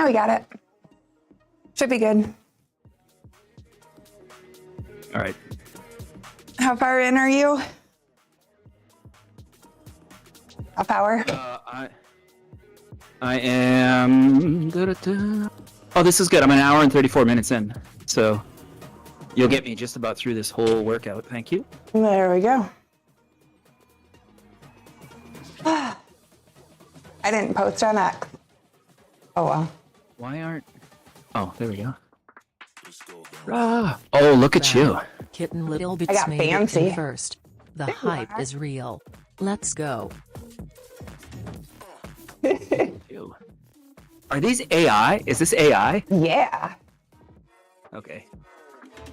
Now we got it. Should be good. All right. How far in are you? A power? I am. Oh, this is good. I'm an hour and 34 minutes in, so you'll get me just about through this whole workout. Thank you. There we go. I didn't post on X. Oh well. Why aren't? Oh, there we go. Oh, look at you. Kitten Little Bits I got made fancy. it in first. The hype is real. Let's go. Ew. Are these AI? Is this AI? Yeah. Okay.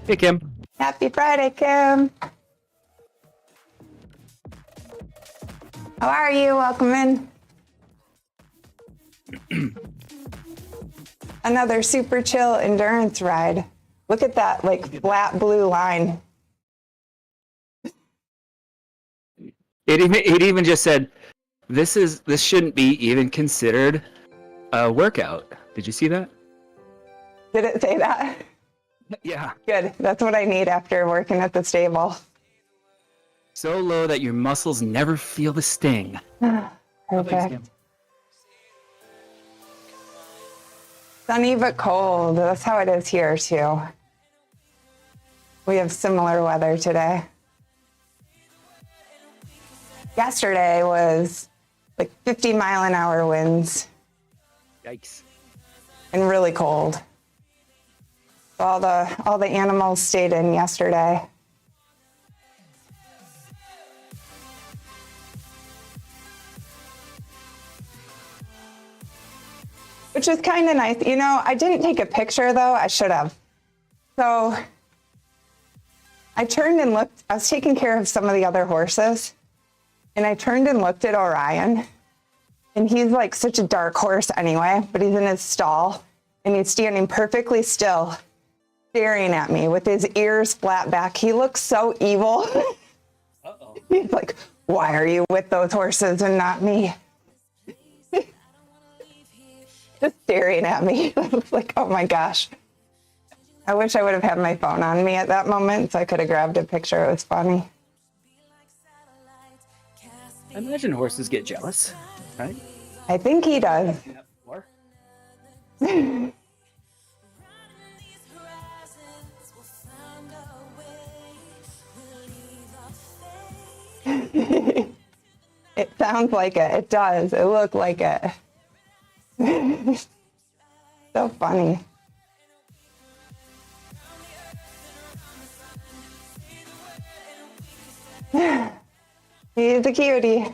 Hey, Kim. Happy Friday, Kim. How are you? Welcome in. Another super chill endurance ride. Look at that, like, flat blue line. It even just said, this shouldn't be even considered a workout. Did you see that? Did it say that? Yeah. Good. That's what I need after working at the stable. So low that your muscles never feel the sting. Perfect. Sunny but cold. That's how it is here too. We have similar weather today. Yesterday was like 50-mile-an-hour winds. Yikes. And really cold. All the animals stayed in yesterday. Which is kind of nice. You know, I didn't take a picture though. I should have. So I turned and looked. I was taking care of some of the other horses. And I turned and looked at Orion. And he's like such a dark horse anyway, but he's in his stall. And he's standing perfectly still, staring at me with his ears flat back. He looks so evil. Uh-oh. He's like, why are you with those horses and not me? Just staring at me. I was like, oh my gosh. I wish I would have had my phone on me at that moment so I could have grabbed a picture. It was funny. I imagine horses get jealous, right? I think he does. It sounds like it. It does. It looked like it. So funny. He's a cutie.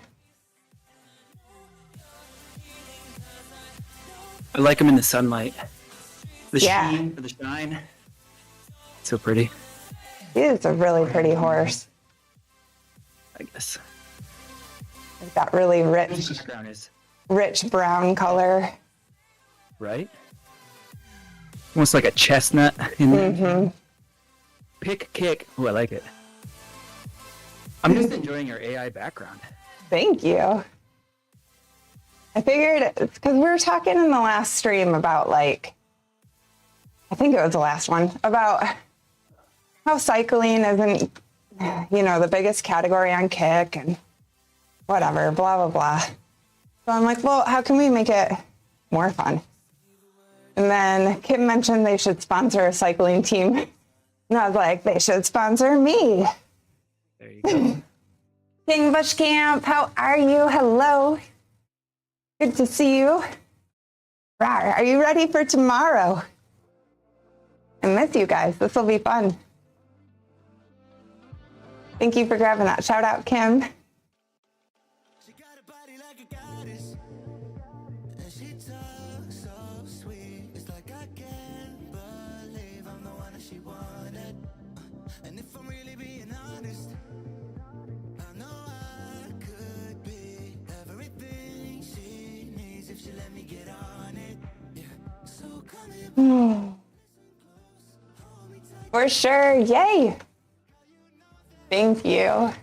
I like him in the sunlight. The Yeah. sheen, the shine. So pretty. He is a really pretty horse. I guess. He's got really rich brown color. Right? Almost like a chestnut in there. Mm-hmm. Pick, kick. Oh, I like it. I'm just enjoying your AI background. Thank you. I figured, because we were talking in the last stream about like, I think it was the last one, about how cycling isn't, you know, the biggest category on Kick and whatever, blah, blah, blah. So I'm like, well, how can we make it more fun? And then Kim mentioned they should sponsor a cycling team. And I was like, they should sponsor me. There you go. King Bush Camp, how are you? Hello. Good to see you. Rawr, are you ready for tomorrow? I miss you guys. This will be fun. Thank you for grabbing that. Shout out, Kim. For sure. Yay. Thank you.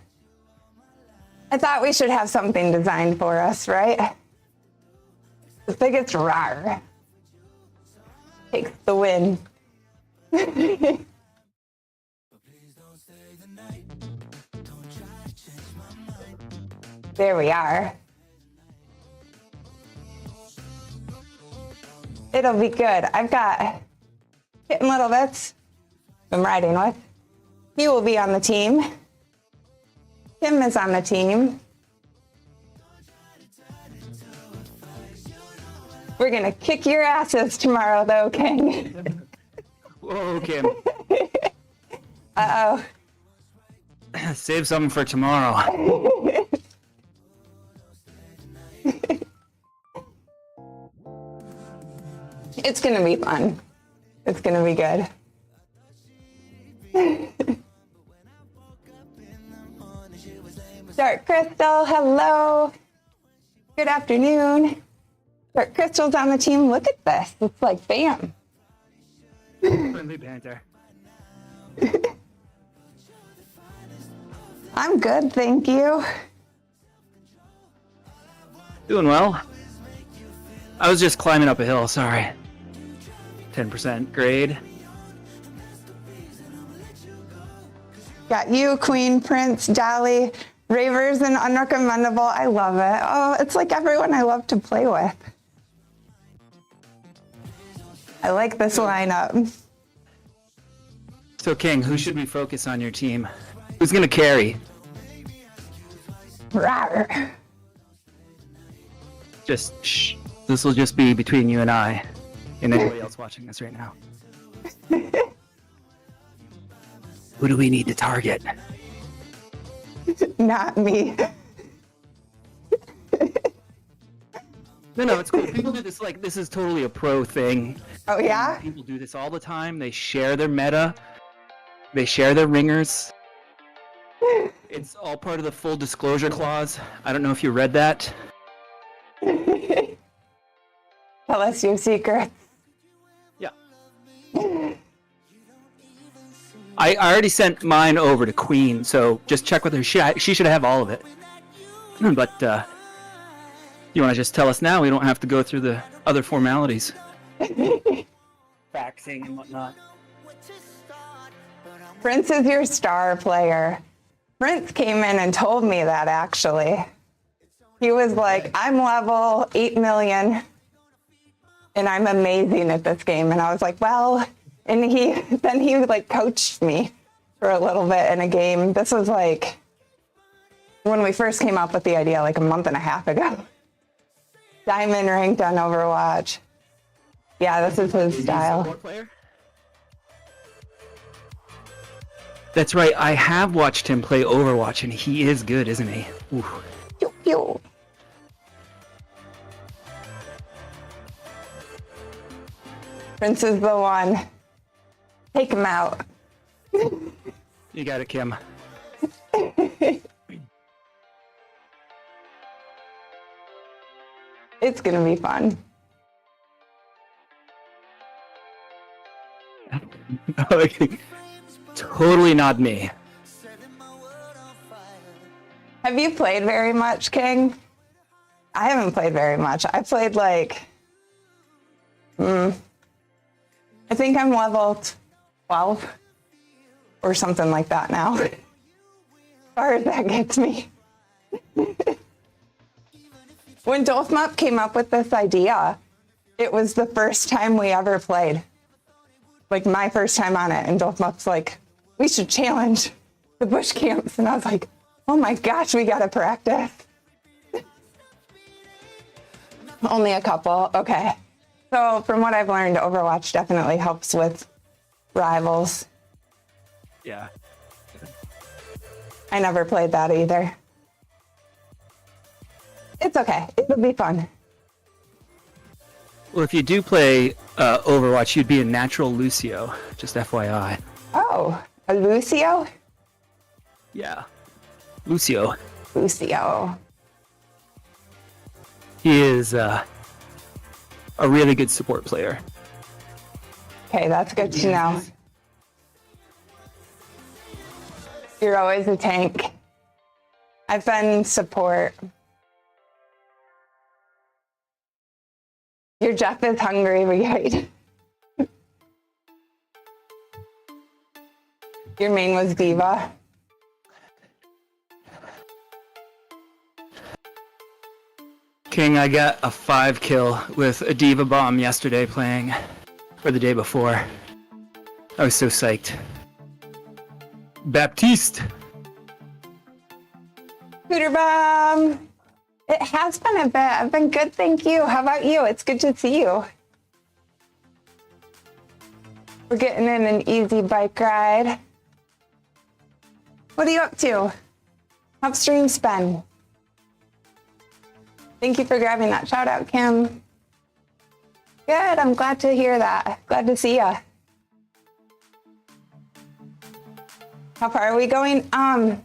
I thought we should have something designed for us, right? I think it's rawr. takes the win. There we are. It'll be good. I've got Kitten Little Bits I'm riding with. He will be on the team. Kim is on the team. We're gonna kick your asses tomorrow though, King. Whoa, Kim. Uh-oh. Save something for tomorrow. It's gonna be fun. It's gonna be good. Dark Crystal, hello. Good afternoon. Dark Crystal's on the team. Look at this. It's like bam. Friendly banter. I'm good, thank you. Doing well. I was just climbing up a hill, sorry. 10% grade. Got you, Queen, Prince, Dolly, Ravers, and Unrecommendable. I love it. Oh, it's like everyone I love to play with. I like this lineup. So, King, who should we focus on your team? Who's gonna carry? Rawr. Just shh. This will just be between you and I, and anybody else watching this right now. Who do we need to target? Not me. No, it's cool. People do this like this is totally a pro thing. Oh, yeah? People do this all the time. They share their meta. They share their ringers. It's all part of the full disclosure clause. I don't know if you read that. Tell us your secrets. Yeah. I already sent mine over to Queen, so just check with her. She should have all of it. But you want to just tell us now? We don't have to go through the other formalities. Faxing and whatnot. Prince is your star player. Prince came in and told me that, actually. He was like, I'm level 8 million, and I'm amazing at this game. And I was like, well, and then he like coached me for a little bit in a game. This was like when we first came up with the idea, like a month and a half ago. Diamond ranked on Overwatch. Yeah, this is his style. Player? That's right. I have watched him play Overwatch, and he is good, isn't he? Ooh. Pew, pew. Prince is the one. Take him out. You got it, Kim. It's gonna be fun. Totally not me. Have you played very much, King? I haven't played very much. I played like, I think I'm level 12 or something like that now. As far as that gets me. When Dolphmup came up with this idea, it was the first time we ever played. Like my first time on it, and Dolphmup's like, we should challenge the bush camps. And I was like, oh my gosh, we gotta practice. Only a couple, okay. So from what I've learned, Overwatch definitely helps with rivals. Yeah. I never played that either. It's okay, it'll be fun. Well, if you do play Overwatch, you'd be a natural Lucio. Just FYI. Oh, a Lucio? Yeah. Lucio. Lucio. He is a really good support player. Okay, that's good to know. You're always a tank. I've been support. Your Jeff is hungry, right? Your main was Diva. King, I got a 5 kill with a Diva bomb yesterday playing, or the day before. I was so psyched. Baptiste! Cooter Bomb! It has been a bit. I've been good, thank you. How about you? It's good to see you. We're getting in an easy bike ride. What are you up to? How's streams been? Thank you for grabbing that shout out, Kim. Good, I'm glad to hear that. Glad to see ya. How far are we going? I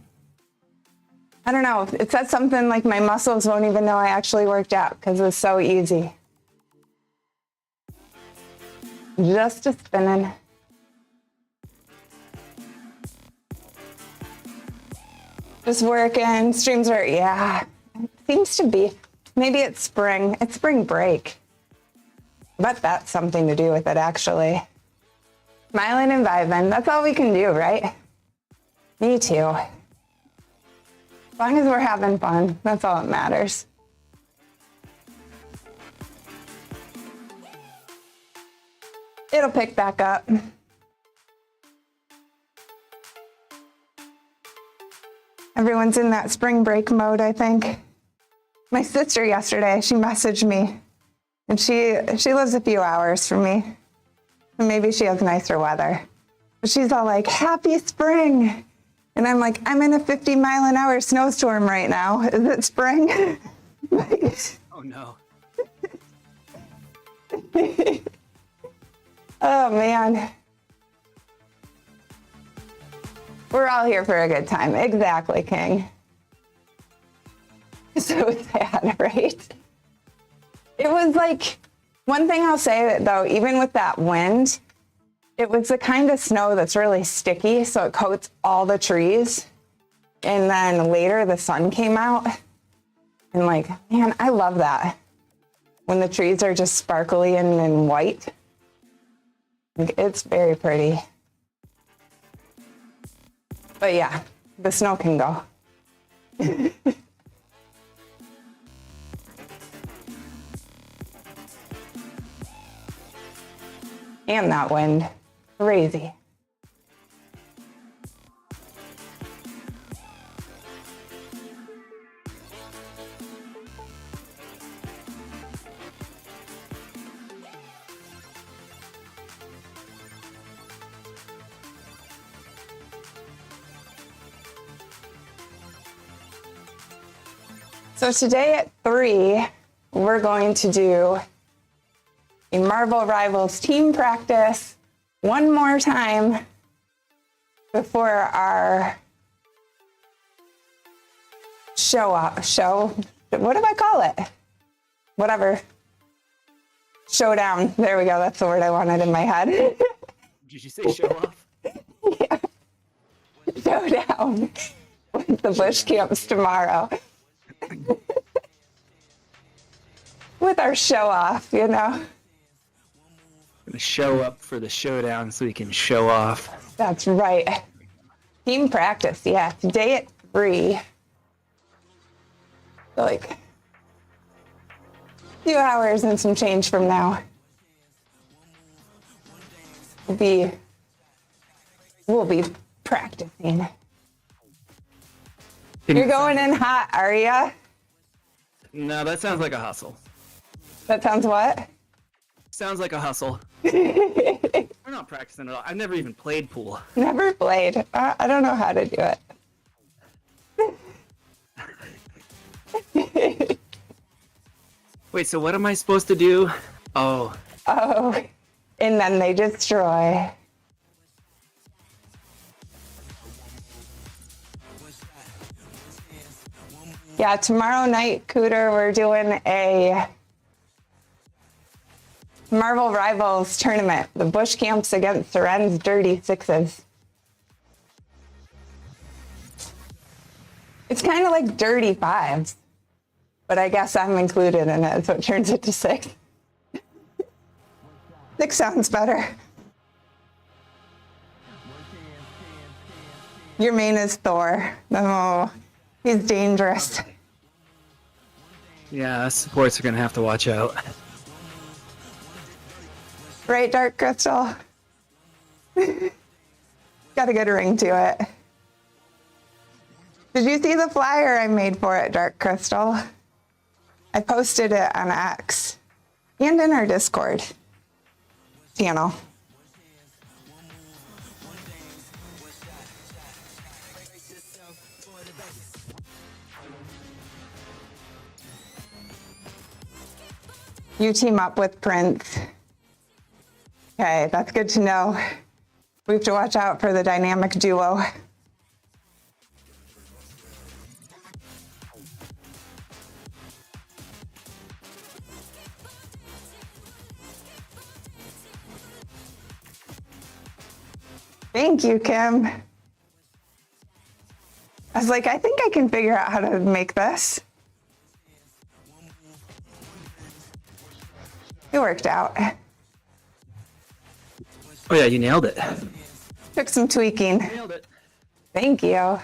don't know. It said something like my muscles won't even know I actually worked out because it was so easy. Just a spinning. Just working. Streams are, yeah. It seems to be. Maybe it's spring. It's spring break. But that's something to do with it, actually. Smiling and vibing. That's all we can do, right? Me too. As long as we're having fun, that's all that matters. It'll pick back up. Everyone's in that spring break mode, I think. My sister yesterday, she messaged me, and she lives a few hours from me. And maybe she has nicer weather. But she's all like, happy spring. And I'm like, I'm in a 50-mile-an-hour snowstorm right now. Is it spring? Oh no. Oh man. We're all here for a good time. Exactly, King. So sad, right? It was like, one thing I'll say though, even with that wind, it was the kind of snow that's really sticky, so it coats all the trees. And then later the sun came out. And like, man, I love that. When the trees are just sparkly and white. It's very pretty. But yeah, the snow can go. And that wind. Crazy. So today at 3, we're going to do a Marvel Rivals team practice one more time before our what do I call it? Whatever. Showdown. There we go. That's the word I wanted in my head. Did you say show off? Yeah. Showdown with the bush camps tomorrow. With our show off, you know. Gonna show up for the showdown so we can show off. That's right. Team practice, yeah. Today at 3. So like a few hours and some change from now. We'll be practicing. You're going in hot, are ya? No, that sounds like a hustle. That sounds what? Sounds like a hustle. We're not practicing at all. I've never even played pool. Never played. I don't know how to do it. Wait, so what am I supposed to do? Oh. Oh, and then they destroy. Yeah, tomorrow night, Cooter, we're doing a Marvel Rivals tournament. The bush camps against Sirène's Dirty Sixes. It's kind of like Dirty Fives, but I guess I'm included in it, so it turns it to 6. 6 sounds better. Your main is Thor. Oh, he's dangerous. Yeah, supports are gonna have to watch out. Right, Dark Crystal? Got a good ring to it. Did you see the flyer I made for it, Dark Crystal? I posted it on X and in our Discord channel. You team up with Prince. Okay, that's good to know. We have to watch out for the dynamic duo. Thank you, Kim. I was like, I think I can figure out how to make this. It worked out. Oh yeah, you nailed it. Took some tweaking. Nailed it. Thank you.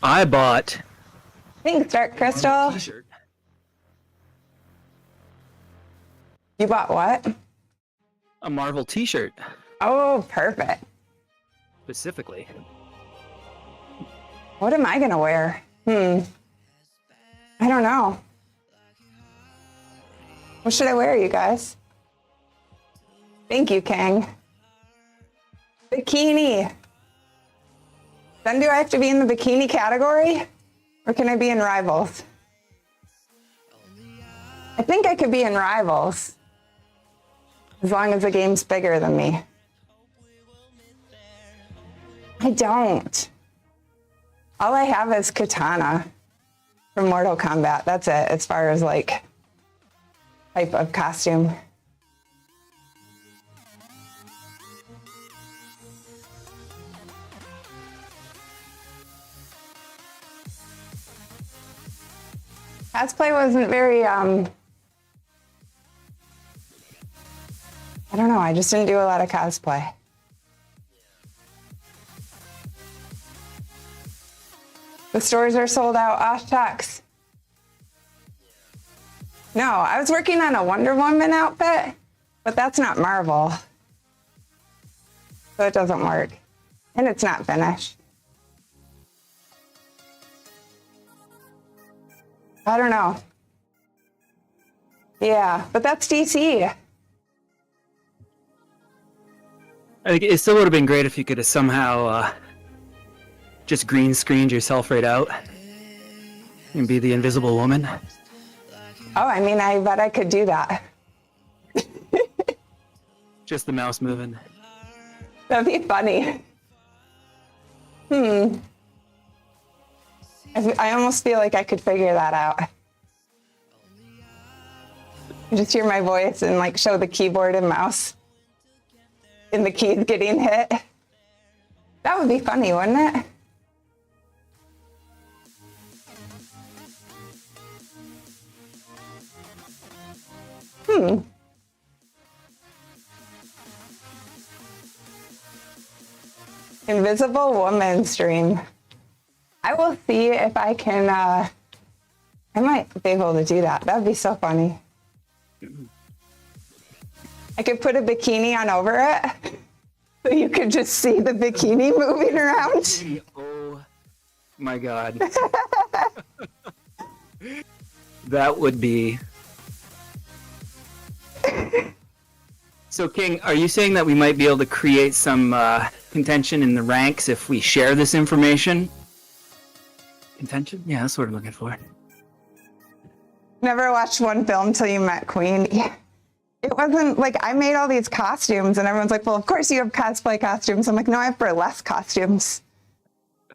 I bought Thanks, Dark Crystal. a t-shirt. You bought what? A Marvel t-shirt, Oh, perfect. specifically. What am I gonna wear? I don't know. What should I wear, you guys? Thank you, King. Bikini. Then do I have to be in the bikini category? Or can I be in Rivals? I think I could be in Rivals. As long as the game's bigger than me. I don't. All I have is Katana from Mortal Kombat. That's it, as far as like type of costume. Cosplay wasn't very, I don't know, I just didn't do a lot of cosplay. The stores are sold out. Off tax. No, I was working on a Wonder Woman outfit, but that's not Marvel. So it doesn't work. And it's not finished. I don't know. Yeah, but that's DC. I think it still would have been great if you could have somehow just green screened yourself right out and be the Invisible Woman. Oh, I mean, I bet I could do that. Just the mouse moving. That'd be funny. I almost feel like I could figure that out. You just hear my voice and like show the keyboard and mouse and the keys getting hit. That would be funny, wouldn't it? Invisible Woman stream. I will see if I can, I might be able to do that. That'd be so funny. I could put a bikini on over it, so you could just see the bikini moving around. Oh my god. That would be... So King, are you saying that we might be able to create some contention in the ranks if we share this information? Contention? Yeah, that's what I'm looking for. Never watched one film till you met Queen. Yeah. It wasn't like I made all these costumes and everyone's like, well, of course you have cosplay costumes. I'm like, no, I have burlesque costumes.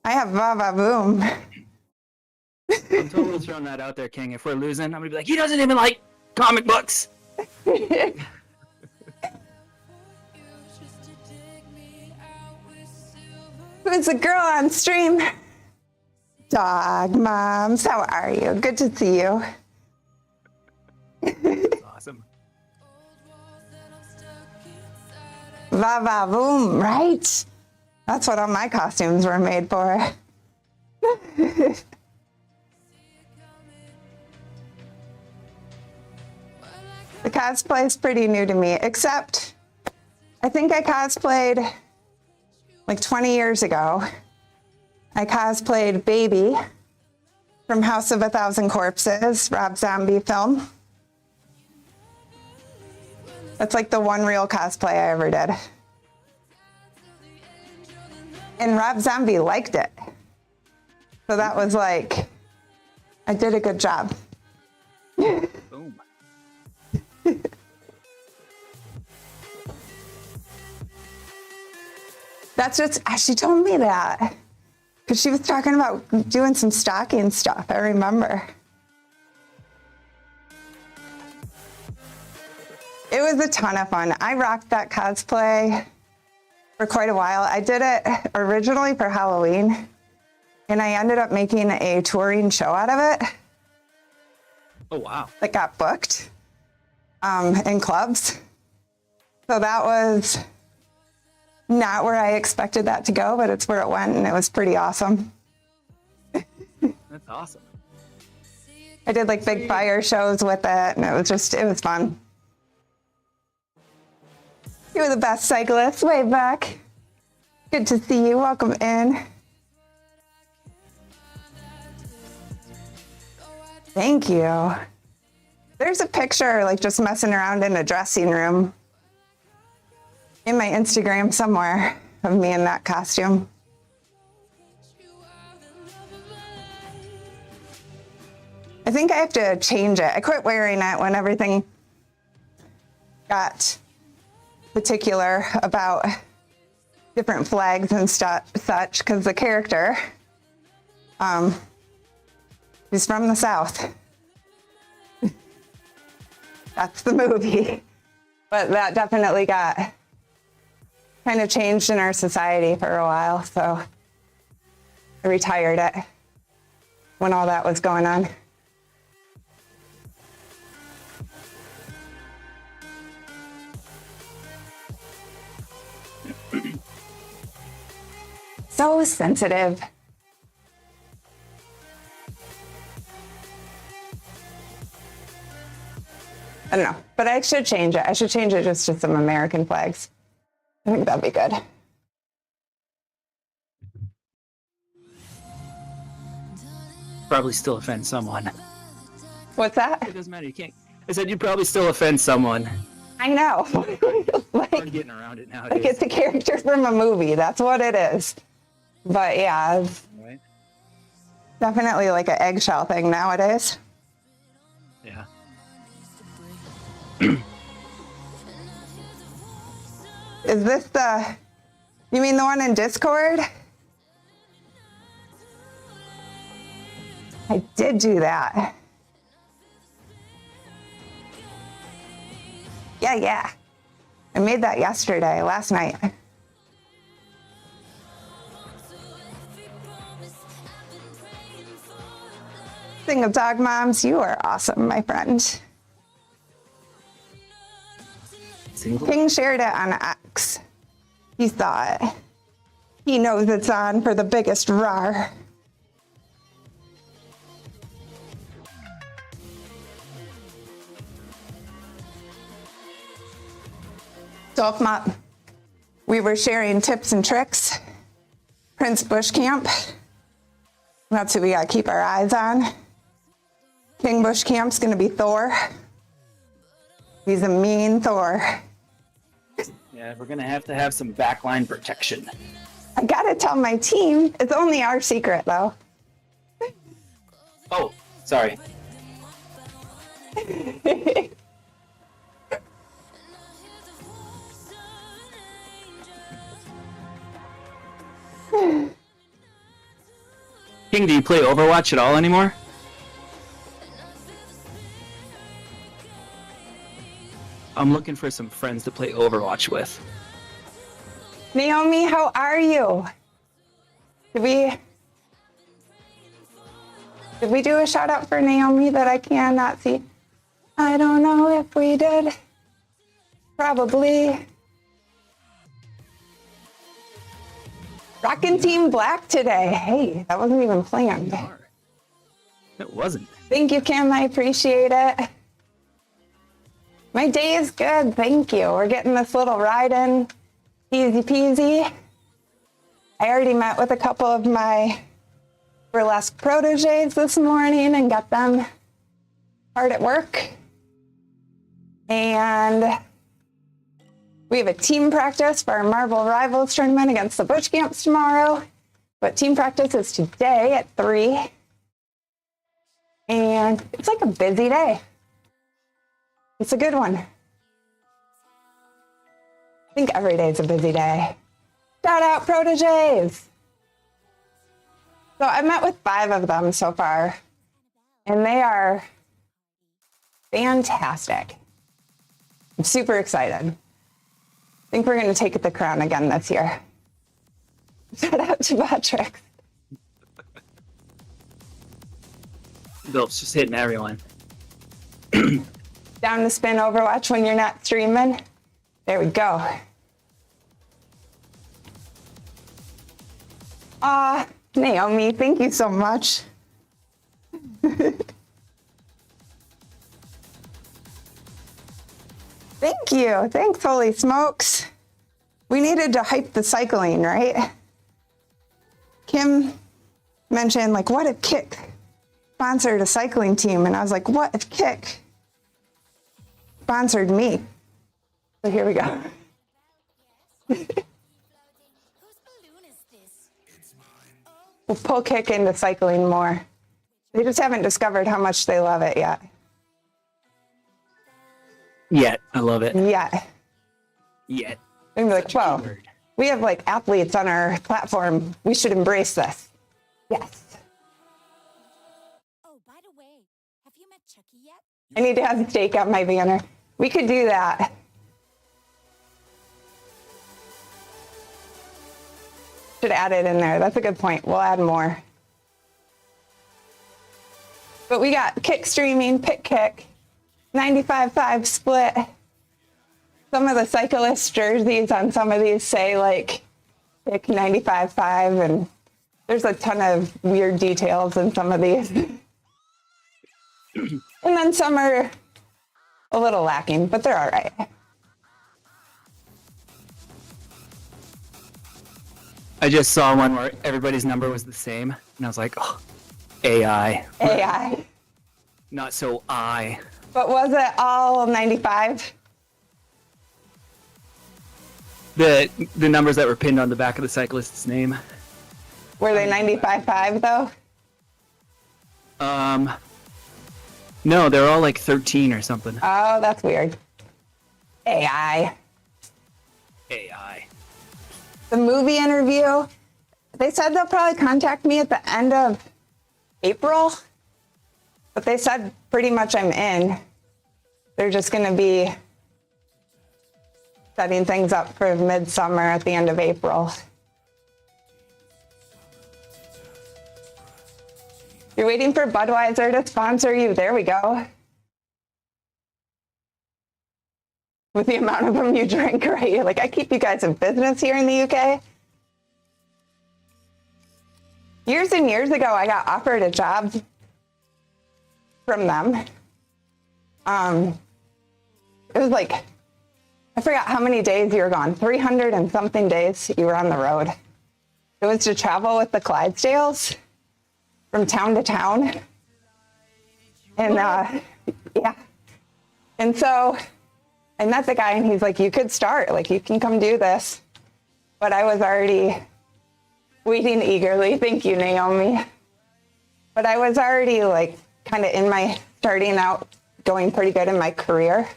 I have va boom. I'm totally throwing that out there, King. If we're losing, I'm gonna be like, he doesn't even like comic books. Who's the girl on stream? Dog moms, how are you? Good to see you. That's awesome. Va va boom, right? That's what all my costumes were made for. The cosplay is pretty new to me, except I think I cosplayed like 20 years ago. I cosplayed Baby from House of a Thousand Corpses, Rob Zombie film. That's like the one real cosplay I ever did. And Rob Zombie liked it. So that was like, I did a good job. Boom. That's just, she told me that. Because she was talking about doing some stocking stuff, I remember. It was a ton of fun. I rocked that cosplay for quite a while. I did it originally for Halloween, and I ended up making a touring show out of it. Oh, wow. That got booked in clubs. So that was not where I expected that to go, but it's where it went, and it was pretty awesome. That's awesome. I did like big fire shows with it, and it was fun. You were the best cyclist, way back. Good to see you, welcome in. Thank you. There's a picture like just messing around in a dressing room in my Instagram somewhere of me in that costume. I think I have to change it. I quit wearing it when everything got particular about different flags and such, because the character, he's from the South. That's the movie. But that definitely got kind of changed in our society for a while, so I retired it when all that was going on. So sensitive. I don't know, but I should change it. I should change it just to some American flags. I think that'd be good. Probably still offend someone. What's that? It doesn't matter. You can't. I said you'd probably still offend someone. I know. I'm getting around it nowadays. Like it's a character from a movie. That's what it is. But yeah, it's Right? definitely like an eggshell thing nowadays. Yeah. Is this you mean the one in Discord? I did do that. Yeah. I made that last night. Single dog moms, you are awesome, my friend. Single. King shared it on X. He saw it. He knows it's on for the biggest roar. Dolph Mop, we were sharing tips and tricks. Prince Bush Camp. That's who we gotta keep our eyes on. King Bush Camp's gonna be Thor. He's a mean Thor. Yeah, we're gonna have to have some backline protection. I gotta tell my team. It's only our secret though. Oh, sorry. King, do you play Overwatch at all anymore? I'm looking for some friends to play Overwatch with. Naomi, how are you? Did we do a shout out for Naomi that I cannot see? I don't know if we did. Probably. Rockin' Team Black today. Hey, that wasn't even planned. It wasn't. Thank you, Kim. I appreciate it. My day is good. Thank you. We're getting this little ride in. Easy peasy. I already met with a couple of my burlesque proteges this morning and got them hard at work. And we have a team practice for our Marvel Rivals tournament against the Bush Camps tomorrow. But team practice is today at 3. And it's like a busy day. It's a good one. I think every day is a busy day. Shout out proteges. So I met with 5 of them so far, and they are fantastic. I'm super excited. I think we're going to take the crown again this year. Shout out to Patrick. Bill's just hitting everyone. Down to spin Overwatch when you're not streaming. There we go. Naomi, thank you so much. Thank you. Thanks, holy smokes. We needed to hype the cycling, right? Kim mentioned, like, what if Kick sponsored a cycling team? And I was like, what if Kick sponsored me? So here we go. We'll pull Kick into cycling more. They just haven't discovered how much they love it yet. Yet. I love it. Yet. Yet. They're gonna be like, whoa, we have like athletes on our platform. We should embrace this. Yes. Oh, by the way, have you met Chucky yet? I need to have steak on my banner. We could do that. Should add it in there. That's a good point. We'll add more. But we got Kick streaming, Pick Kick, 95.5 split. Some of the cyclist jerseys on some of these say like Pick 95.5, and there's a ton of weird details in some of these. And then some are a little lacking, but they're all right. I just saw one where everybody's number was the same, and I was like, oh, AI. AI. Not so I. But was it all 95? The numbers that were pinned on the back of the cyclist's name. Were they 95.5 though? No, they're all like 13 or something. Oh, that's weird. AI. AI. The movie interview, they said they'll probably contact me at the end of April, but they said pretty much I'm in. They're just going to be setting things up for midsummer at the end of April. You're waiting for Budweiser to sponsor you. There we go. With the amount of them you drink, right? You're like, I keep you guys in business here in the UK. Years and years ago, I got offered a job from them. It was like, I forgot how many days you were gone, 300 and something days you were on the road. It was to travel with the Clydesdales from town to town. And yeah. And so I met the guy and he's like, you could start, like you can come do this. But I was already waiting eagerly. Thank you, Naomi. But I was already like kind of in my starting out, going pretty good in my career.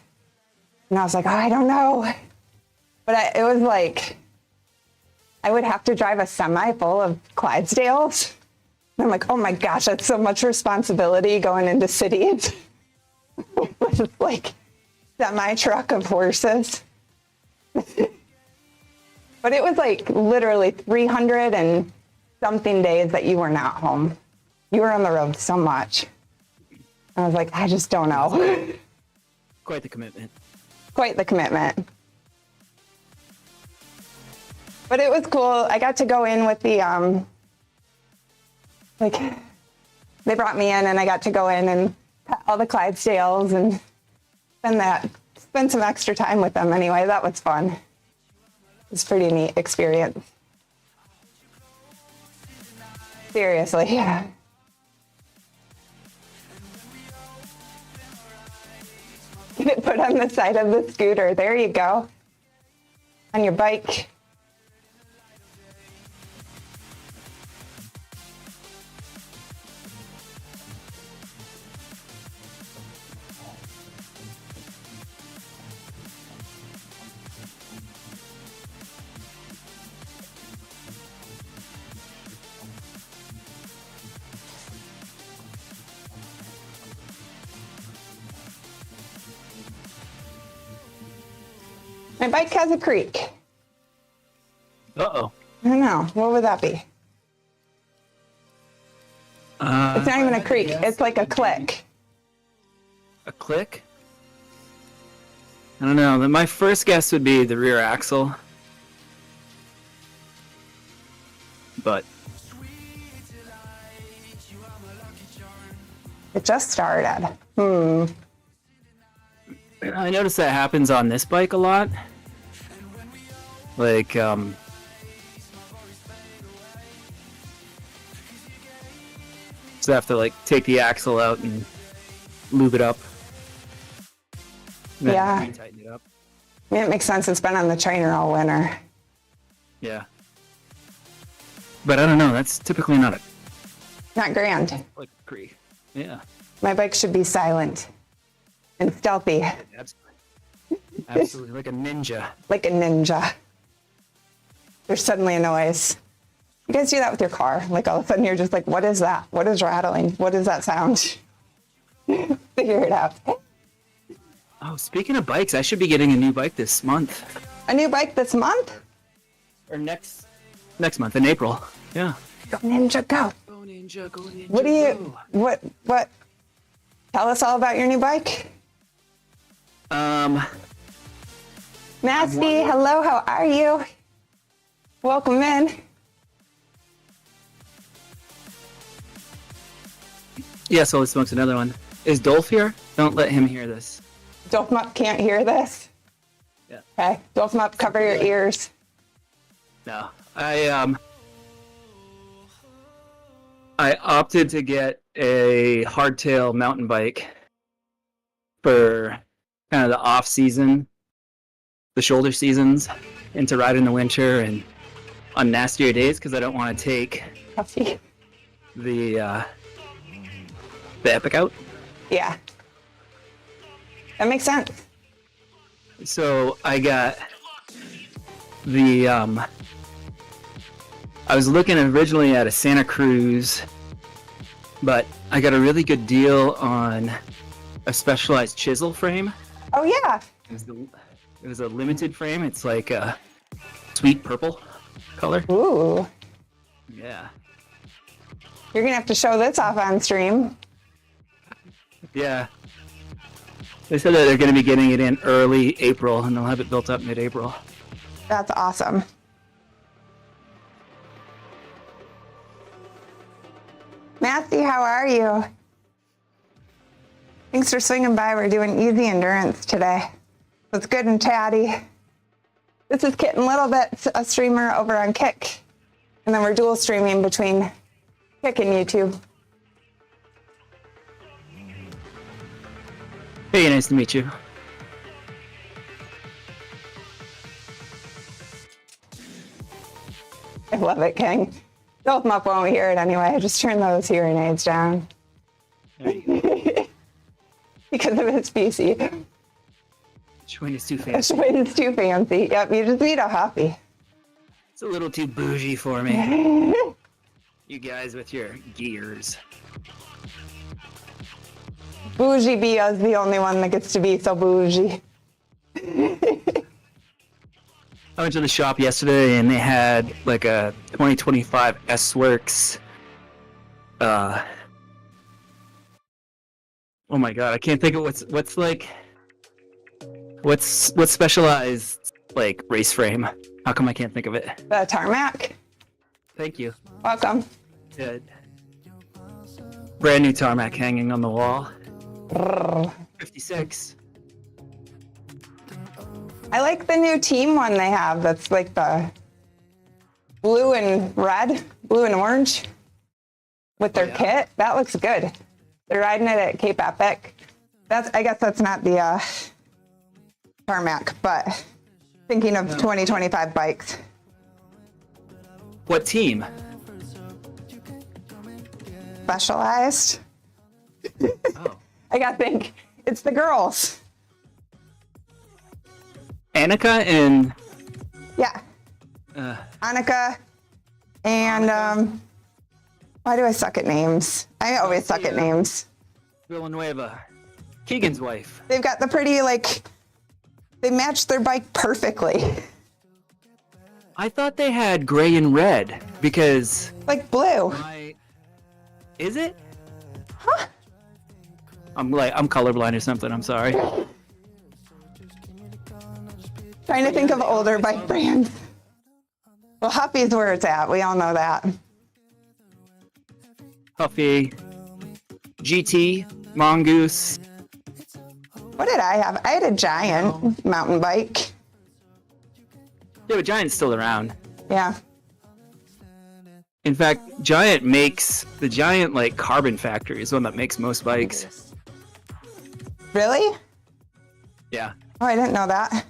And I was like, oh, I don't know. But it was like, I would have to drive a semi full of Clydesdales. And I'm like, oh my gosh, that's so much responsibility going into cities with like semi-truck of horses. But it was like literally 300 and something days that you were not home. You were on the road so much. I was like, I just don't know. Quite the commitment. Quite the commitment. But it was cool. I got to go in with the, like, they brought me in and I got to go in and pet all the Clydesdales and spend some extra time with them anyway. That was fun. It was a pretty neat experience. Seriously, yeah. Get it put on the side of the scooter. There you go. On your bike. My bike has a creak. Uh-oh. I don't know. What would that be? It's not even a creak. It's like a click. A click? I don't know. My first guess would be the rear axle. But It just started. I noticed that happens on this bike a lot. Like, just have to like take the axle out and lube it up. And then Yeah. tighten it up. I mean, it makes sense. It's been on the trainer all winter. Yeah. But I don't know. That's typically not a Not grand. like a creak. Yeah. My bike should be silent and stealthy, Absolutely. Absolutely. Like a ninja. like a ninja. There's suddenly a noise. You guys do that with your car? Like all of a sudden you're just like, what is that? What is rattling? What does that sound? Figure it out. Oh, speaking of bikes, I should be getting a new bike this month. A new bike this month? Or next month in April. Yeah. Go Ninja, go. Go Ninja, go Ninja. What do you, what? Tell us all about your new bike. Nasty, hello, how are you? Welcome in. Yeah, Holy Smokes, another one. Is Dolph here? Don't let him hear this. Dolphmup can't hear this. Yeah. Okay, Dolphmup, cover your ears. No. I opted to get a hardtail mountain bike for kind of the off season, the shoulder seasons, and to ride in the winter and on nastier days because I don't want to take Puffy. the Epic out. Yeah. That makes sense. So I got the I was looking originally at a Santa Cruz, but I got a really good deal on a specialized chisel frame. Oh yeah. It was a limited frame. It's like a sweet purple color. Ooh. Yeah. You're gonna have to show this off on stream. Yeah. They said that they're going to be getting it in early April, and they'll have it built up mid-April. That's awesome. Matthew, how are you? Thanks for swinging by. We're doing easy endurance today. It's good and chatty. This is Kitten Little Bit, a streamer over on Kick. And then we're dual streaming between Kick and YouTube. Hey, nice to meet you. I love it, King. Dolphmup won't hear it anyway. Just turn those hearing aids down. There you go. Because of his PC. Schwinn is too fancy. It's too fancy. Yep, you just need a Huffy. It's a little too bougie for me. You guys with your gears. Bougie Bia is the only one that gets to be so bougie. I went to the shop yesterday and they had like a 2025 S-Works. Oh my god, I can't think of what's specialized like race frame. How come I can't think of it? The tarmac. Thank you. Welcome. Good. Brand new tarmac hanging on the wall. 56. I like the new team one they have. That's like the blue and red, blue and orange with their kit. That looks good. They're riding it at Cape Epic. I guess that's not the tarmac, but thinking of 2025 bikes. What team? Specialized. Oh. I gotta think. It's the girls. Annika and Yeah. Annika and why do I suck at names? I always suck at names. Villanueva. Keegan's wife. They've got the pretty, like, they match their bike perfectly. I thought they had gray and red because Like blue. Is it? Huh? I'm colorblind or something. I'm sorry. Trying to think of older bike brands. Well, Huffy's where it's at. We all know that. Huffy. GT. Mongoose. What did I have? I had a Giant mountain bike. Yeah, but Giant's still around. Yeah. In fact, the Giant like carbon factory is the one that makes most bikes. Really? Yeah. Oh, I didn't know that.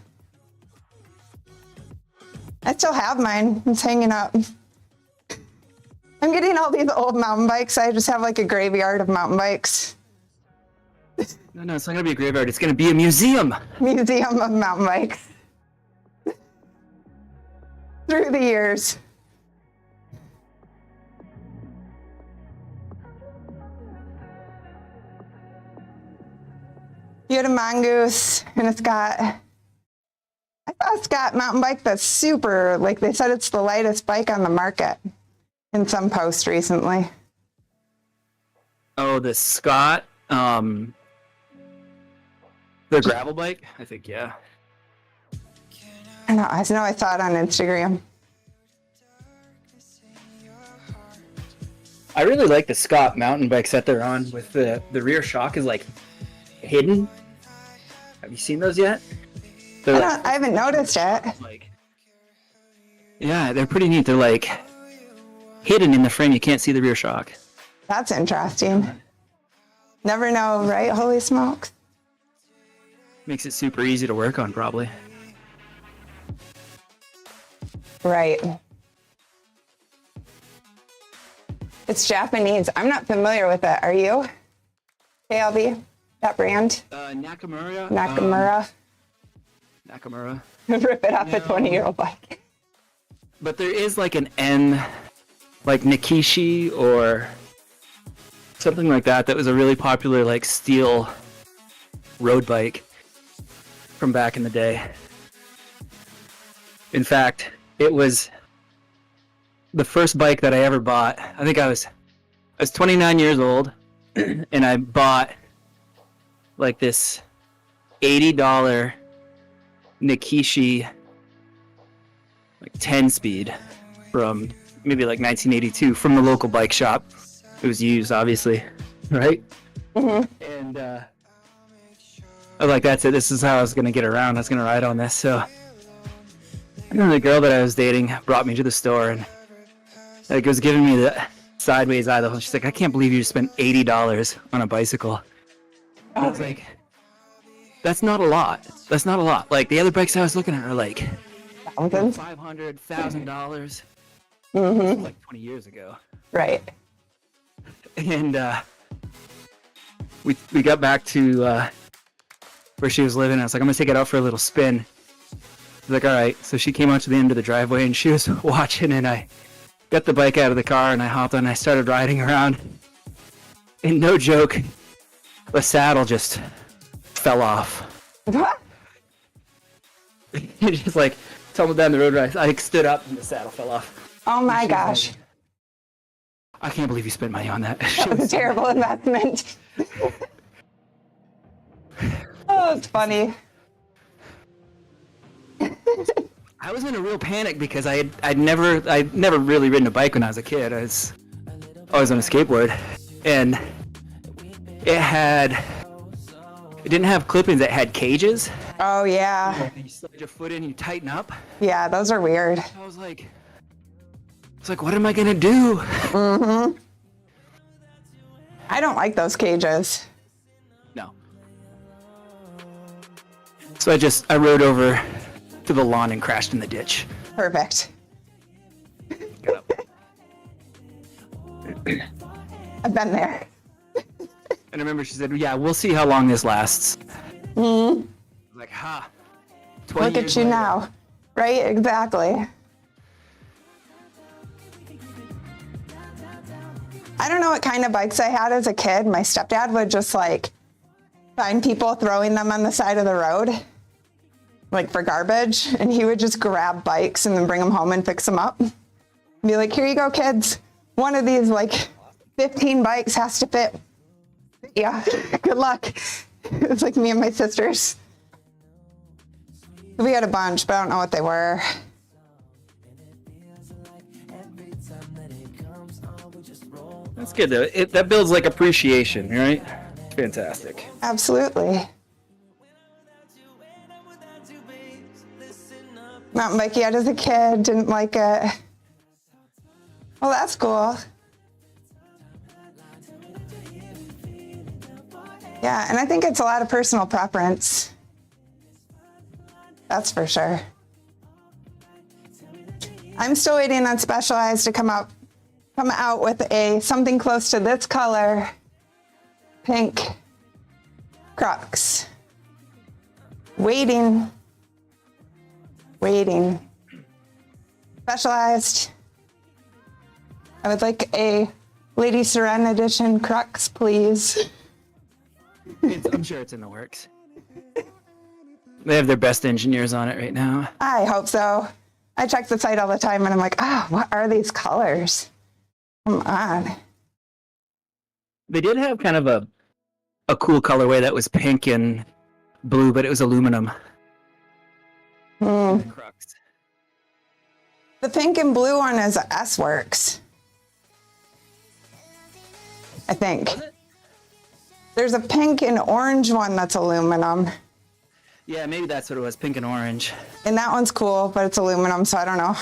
I still have mine. It's hanging up. I'm getting all these old mountain bikes. I just have like a graveyard of mountain bikes. No, it's not gonna be a graveyard. It's gonna be a museum. Museum of mountain bikes. Through the years. You had a Mongoose, and it's got, I thought it's got mountain bike that's super, like they said it's the lightest bike on the market in some post recently. Oh, the Scott, the gravel bike? I think, yeah. I know I saw it on Instagram. I really like the Scott mountain bikes that they're on with the rear shock is like hidden. Have you seen those yet? I haven't noticed it. Yeah, they're pretty neat. They're like hidden in the frame. You can't see the rear shock. That's interesting. Never know, right? Holy smokes. Makes it super easy to work on, probably. Right. It's Japanese. I'm not familiar with it. Are you? KLB? That brand? Nakamura. Nakamura. Rip it off a 20-year-old bike. But there is like an N, like Nikishi or something like that. That was a really popular like steel road bike from back in the day. In fact, it was the first bike that I ever bought. I think I was 29 years old, and I bought like this $80 Nikishi like 10-speed from maybe like 1982 from the local bike shop. It was used, obviously, right? Mm-hmm. And I was like, that's it. This is how I was gonna get around. I was gonna ride on this. So, and then the girl that I was dating brought me to the store and like was giving me the sideways eye. She's like, I can't believe you just spent $80 on a bicycle. I was like, that's not a lot. That's not a lot. Like the other bikes I was looking at are like $500, $1,000. Mm-hmm. Like 20 years ago. Right. And we got back to where she was living. I was like, I'm gonna take it out for a little spin. She's like, all right. So she came out to the end of the driveway and she was watching, and I got the bike out of the car and I hopped on and I started riding around. And no joke, the saddle just fell off. What? It just like tumbled down the road. I like, stood up and the saddle fell off. Oh my gosh. Like, I can't believe you spent money on that. That was a terrible investment. Oh, it's funny. I was in a real panic because I'd never really ridden a bike when I was a kid. I was always on a skateboard, and it didn't have clippings. It had cages. Oh, yeah. You slide your foot in, and you tighten up. Yeah, those are weird. I was like, what am I gonna do? Mm-hmm. I don't like those cages. No. So I rode over to the lawn and crashed in the ditch. Perfect. Got up. I've been there. And I remember she said, "Yeah, we'll see how long this lasts." Mm-hmm. Like, 20 Look years at you later. now. Right? Exactly. I don't know what kind of bikes I had as a kid. My stepdad would just like find people throwing them on the side of the road, like for garbage, and he would just grab bikes and then bring them home and fix them up. Be like, here you go, kids. One of these like 15 bikes has to fit. Yeah, good luck. It was like me and my sisters. We had a bunch, but I don't know what they were. That's good though. That builds like appreciation, right? It's fantastic. Absolutely. Mountain bike yet as a kid, didn't like it. Well, that's cool. Yeah, and I think it's a lot of personal preference. That's for sure. I'm still waiting on Specialized to come out with something close to this color, pink Crocs. Waiting. Specialized. I would like a Lady Sirène edition Crocs, please. I'm sure it's in the works. They have their best engineers on it right now. I hope so. I check the site all the time and I'm like, what are these colors? Come on. They did have kind of a cool colorway that was pink and blue, but it was aluminum. The Crocs. The pink and blue one is a S-Works. I think. Was it? There's a pink and orange one that's aluminum. Yeah, maybe that's what it was, pink and orange. And that one's cool, but it's aluminum, so I don't know.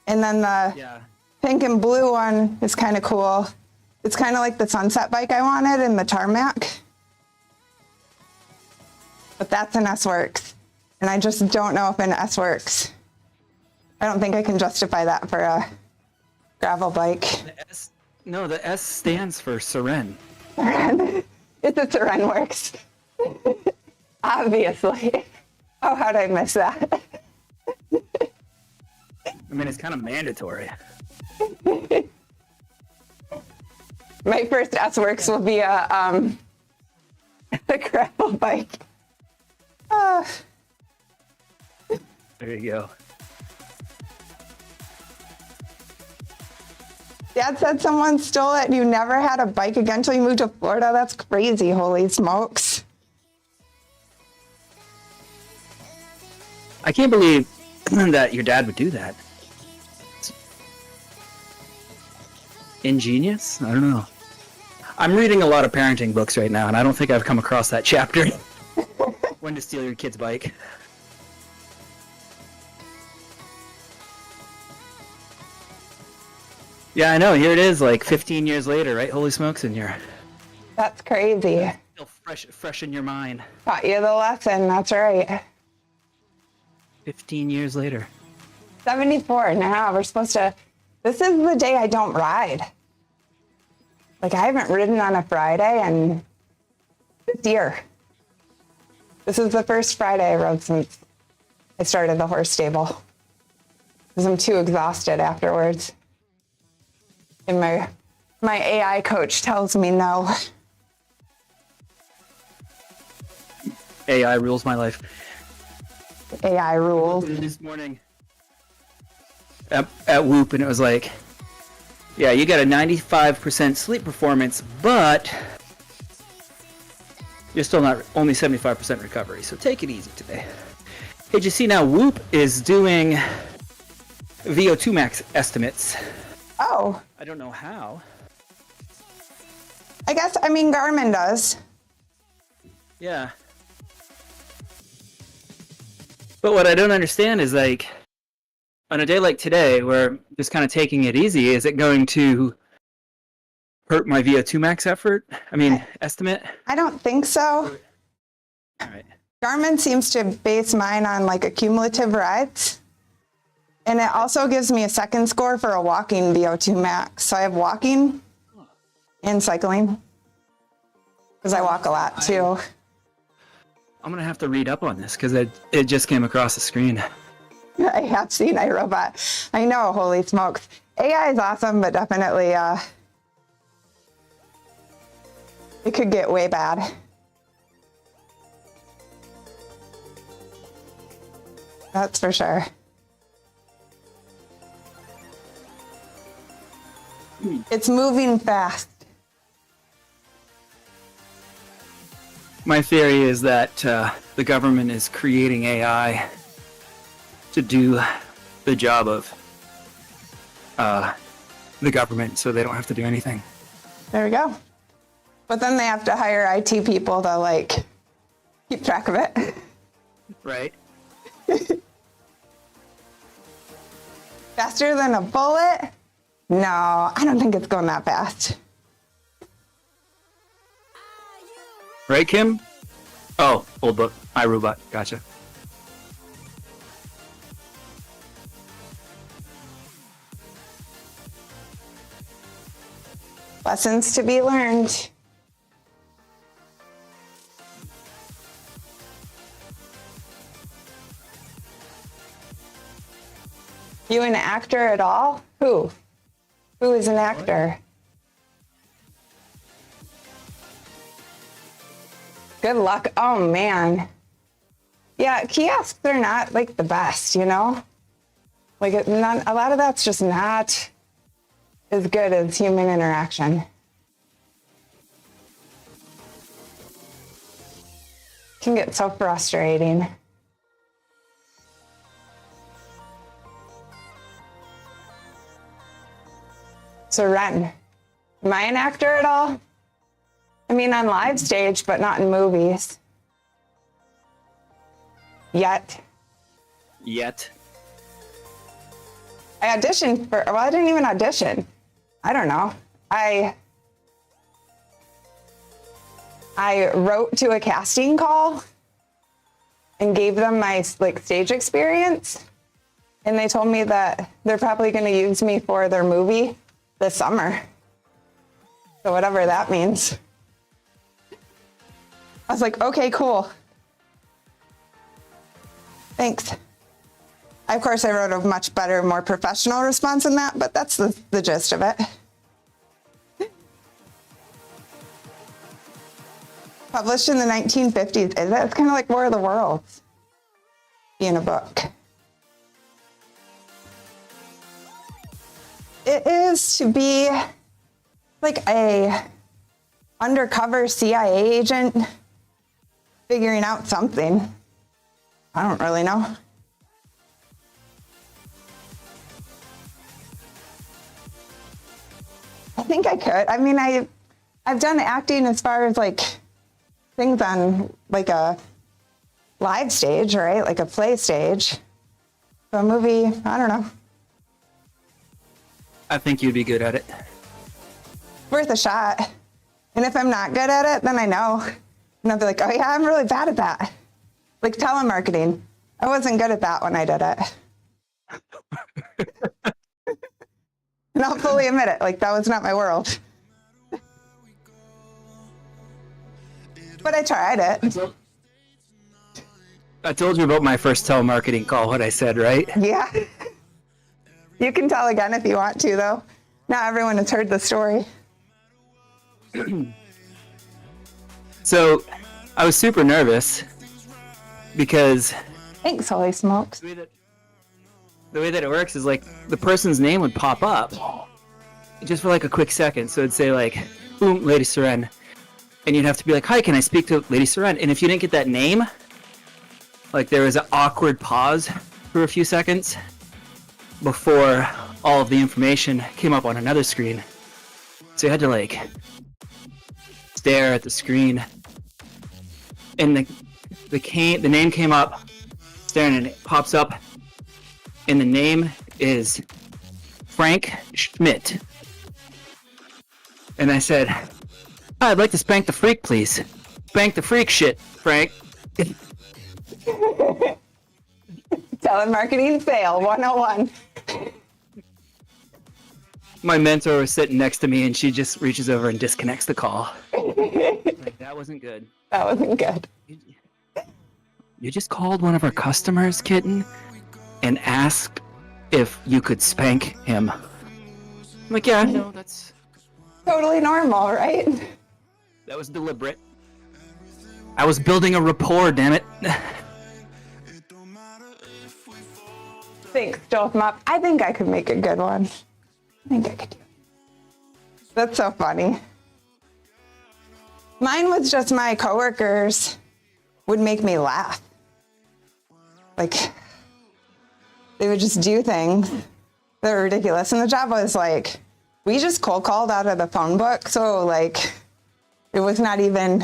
And then the Yeah. pink and blue one is kind of cool. It's kind of like the sunset bike I wanted in the tarmac. But that's an S-Works. And I just don't know if an S-Works. I don't think I can justify that for a gravel bike. The S stands for Sirène. It's a Sirène Works. Obviously. Oh, how did I miss that? I mean, it's kind of mandatory. My first S-Works will be a gravel bike. There you go. Dad said someone stole it and you never had a bike again until you moved to Florida. That's crazy, holy smokes. I can't believe that your dad would do that. It's ingenious? I don't know. I'm reading a lot of parenting books right now, and I don't think I've come across that chapter. When to steal your kid's bike. Yeah, I know. Here it is, like 15 years later, right? Holy smokes, and you're That's crazy. still fresh in your mind. Taught you the lesson, that's right. 15 years later. 74 now, we're supposed to, this is the day I don't ride. Like I haven't ridden on a Friday in this year. This is the first Friday I rode since I started the horse stable. Because I'm too exhausted afterwards. And my AI coach tells me no. AI rules my life. AI rules. This morning at Whoop, and it was like, yeah, you got a 95% sleep performance, but you're still not only 75% recovery, so take it easy today. Hey, did you see now Whoop is doing VO2 max estimates? Oh, I don't know how. I guess, I mean, Garmin does. Yeah. But what I don't understand is, like, on a day like today, where I'm just kind of taking it easy, is it going to hurt my VO2 max estimate? I don't think so. All right. Garmin seems to base mine on like accumulative rides. And it also gives me a second score for a walking VO2 max. So I have walking and cycling because I walk a lot too. I'm going to have to read up on this because it just came across the screen. I have seen iRobot. I know, holy smokes. AI is awesome, but definitely it could get way bad. That's for sure. It's moving fast. My theory is that the government is creating AI to do the job of the government so they don't have to do anything. There we go. But then they have to hire IT people to like keep track of it. Right. Faster than a bullet? No, I don't think it's going that fast. Right, Kim? Oh, old book. iRobot. Gotcha. Lessons to be learned. You an actor at all? Who? Who is an actor? Good luck. Oh man. Yeah, kiosks are not like the best, you know? Like a lot of that's just not as good as human interaction. Can get so frustrating. Sirène. Am I an actor at all? I mean, on live stage, but not in movies. Yet. I auditioned for, well, I didn't even audition. I don't know. I wrote to a casting call and gave them my like stage experience. And they told me that they're probably going to use me for their movie this summer. So whatever that means. I was like, okay, cool. Thanks. Of course, I wrote a much better, more professional response than that, but that's the gist of it. Published in the 1950s. It's kind of like War of the Worlds being a book. It is to be like a undercover CIA agent figuring out something. I don't really know. I think I could. I mean, I've done acting as far as like things on like a live stage, right? Like a play stage. So a movie, I don't know. I think you'd be good at it. Worth a shot. And if I'm not good at it, then I know. And I'll be like, oh yeah, I'm really bad at that. Like telemarketing. I wasn't good at that when I did it. And I'll fully admit it. Like that was not my world. But I tried it. I told you about my first telemarketing call, what I said, right? Yeah. You can tell again if you want to, though. Not everyone has heard the story. So I was super nervous because Thanks, holy smokes. the way that it works is like the person's name would pop up just for like a quick second. So it'd say like, boom, Lady Sirène. And you'd have to be like, hi, can I speak to Lady Sirène? And if you didn't get that name, like there was an awkward pause for a few seconds before all of the information came up on another screen. So you had to like stare at the screen, and the name came up, staring, and it pops up, and the name is Frank Schmidt. And I said, I'd like to spank the freak, please. Spank the freak shit, Frank. Telemarketing fail 101. My mentor was sitting next to me, and she just reaches over and disconnects the call. Like, that wasn't good. That wasn't good. You just called one of our customers, kitten, and asked if you could spank him. I'm like, yeah, no, that's... Totally normal, right? That was deliberate. I was building a rapport, damn it. Thanks, Joel Mop. I think I could make a good one. I think I could do it. That's so funny. Mine was just my coworkers would make me laugh. Like, they would just do things that were ridiculous. And the job was like, we just cold called out of the phone book. So like, it was not even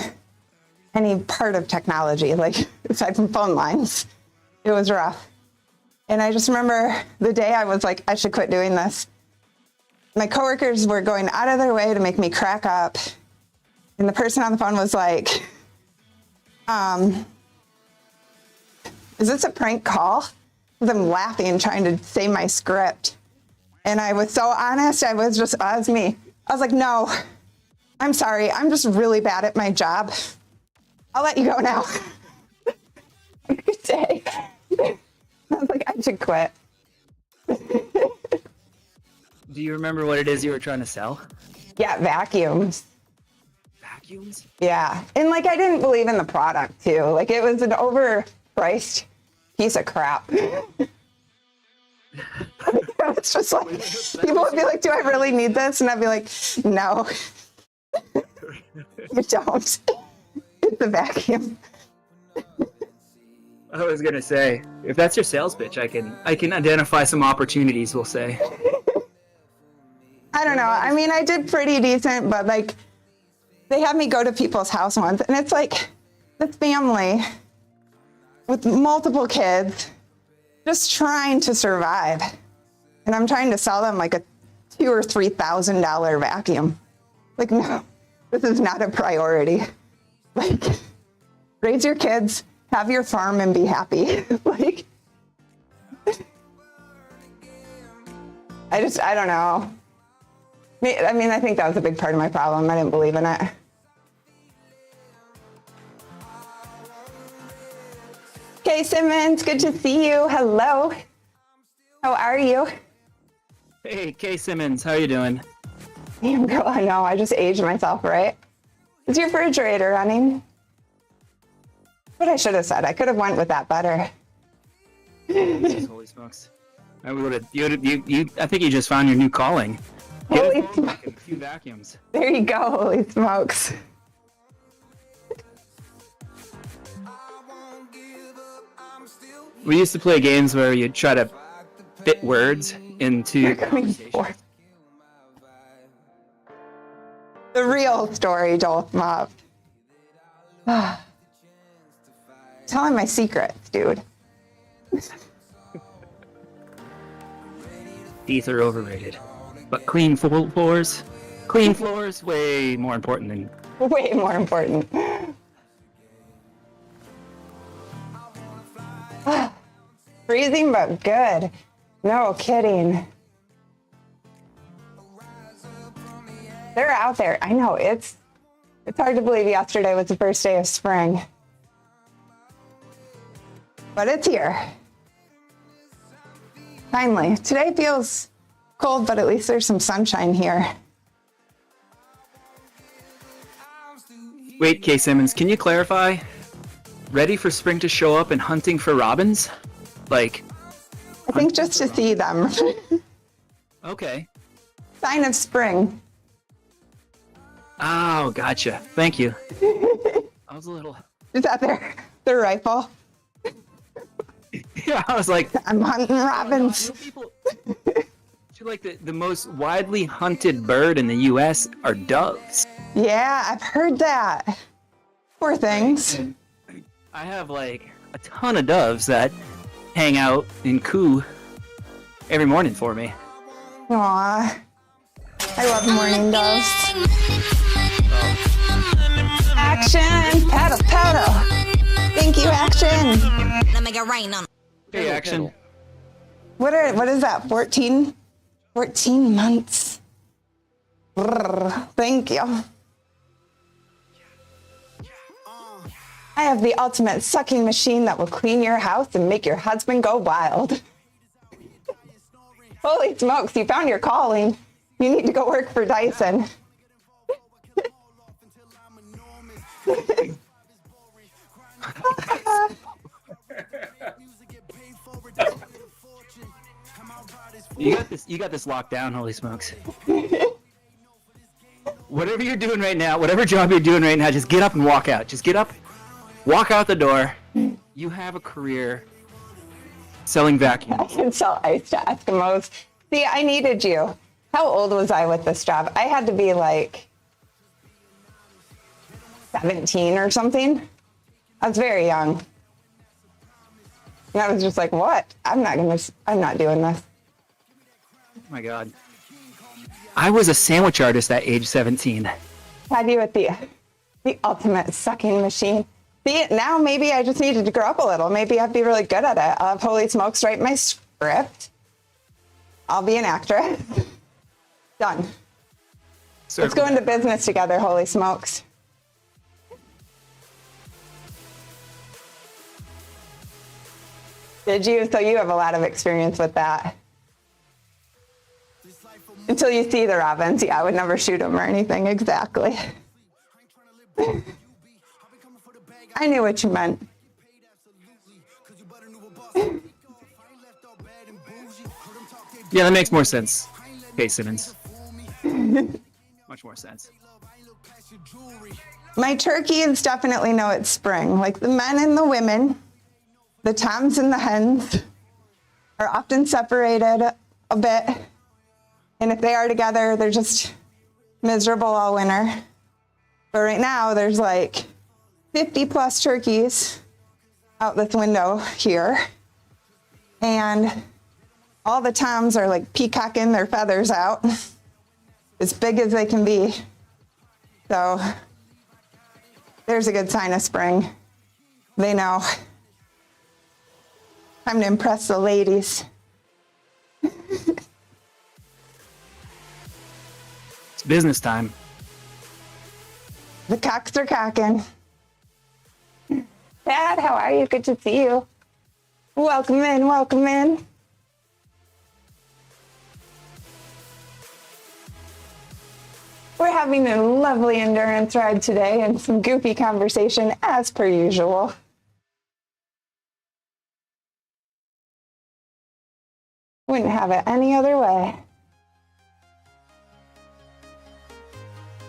any part of technology, like aside from phone lines. It was rough. And I just remember the day I was like, I should quit doing this. My coworkers were going out of their way to make me crack up. And the person on the phone was like, is this a prank call? Because I'm laughing, trying to say my script. And I was so honest, I was me. I was like, no, I'm sorry. I'm just really bad at my job. I'll let you go now. Good day. I was like, I should quit. Do you remember what it is you were trying to sell? Yeah, vacuums. Vacuums? Yeah. And like, I didn't believe in the product too. Like, it was an overpriced piece of crap. It's just like, people would be like, do I really need this? And I'd be like, no, you don't. It's a vacuum. I was gonna say, if that's your sales pitch, I can identify some opportunities, we'll say. I don't know. I mean, I did pretty decent, but like, they had me go to people's house once, and it's like this family with multiple kids just trying to survive. And I'm trying to sell them like a $2,000 or $3,000 vacuum. Like, no, this is not a priority. Like, raise your kids, have your farm, and be happy. Like, I don't know. I mean, I think that was a big part of my problem. I didn't believe in it. Okay, Simmons, good to see you. Hello. How are you? Hey, Kay Simmons, how you doing? Damn, girl, I know. I just aged myself, right? Is your refrigerator running? What I should have said. I could have went with that better. Holy smokes. I think you just found your new calling. Holy A few vacuums. There you go. Holy smokes. We used to play games where you'd try to fit words into The real story, Joel Smop. Telling my secrets, dude. Teeth are overrated. But clean floors way more important than... Way more important. Freezing, but good. No kidding. They're out there. I know, it's hard to believe yesterday was the first day of spring. But it's here. Finally. Today feels cold, but at least there's some sunshine here. Wait, Kay Simmons, can you clarify? Ready for spring to show up and hunting for robins? Like... I think just to see them. Okay. Sign of spring. Oh, gotcha. Thank you. I was a little... Is that their rifle? Yeah, I was like, I'm hunting robins. people. Like the most widely hunted bird in the U.S. are doves. Yeah, I've heard that. Poor things. I have like a ton of doves that hang out and coo every morning for me. Aw. I love morning doves. Action! Paddle, paddle! Thank you, Action! Let me get rain on. Hey, Action. What is that, 14 months? Brrr, thank you. I have the ultimate sucking machine that will clean your house and make your husband go wild. Holy smokes, you found your calling. You need to go work for Dyson. You got this locked down, holy smokes. Whatever you're doing right now, whatever job you're doing right now, just get up and walk out. Just get up, walk out the door. You have a career selling vacuums. I can sell ice to Eskimos. See, I needed you. How old was I with this job? I had to be like 17 or something. I was very young. And I was just like, what? I'm not doing this. Oh my God. I was a sandwich artist at age 17. Had you at the ultimate sucking machine. See, now maybe I just needed to grow up a little. Maybe I'd be really good at it. I'll have Holy Smokes write my script. I'll be an actress. Done. Let's go into business together, Holy Smokes. Did you? So you have a lot of experience with that. Until you see the robins. Yeah, I would never shoot them or anything. Exactly. I knew what you meant. Yeah, that makes more sense. Okay, Simmons. Much more sense. My turkeys definitely know it's spring. Like the men and the women, the toms and the hens are often separated a bit. And if they are together, they're just miserable all winter. But right now, there's like 50 plus turkeys out this window here. And all the toms are like peacocking their feathers out as big as they can be. So there's a good sign of spring. They know. Time to impress the ladies. It's business time. The cocks are cocking. Dad, how are you? Good to see you. Welcome in, welcome in. We're having a lovely endurance ride today and some goofy conversation as per usual. Wouldn't have it any other way.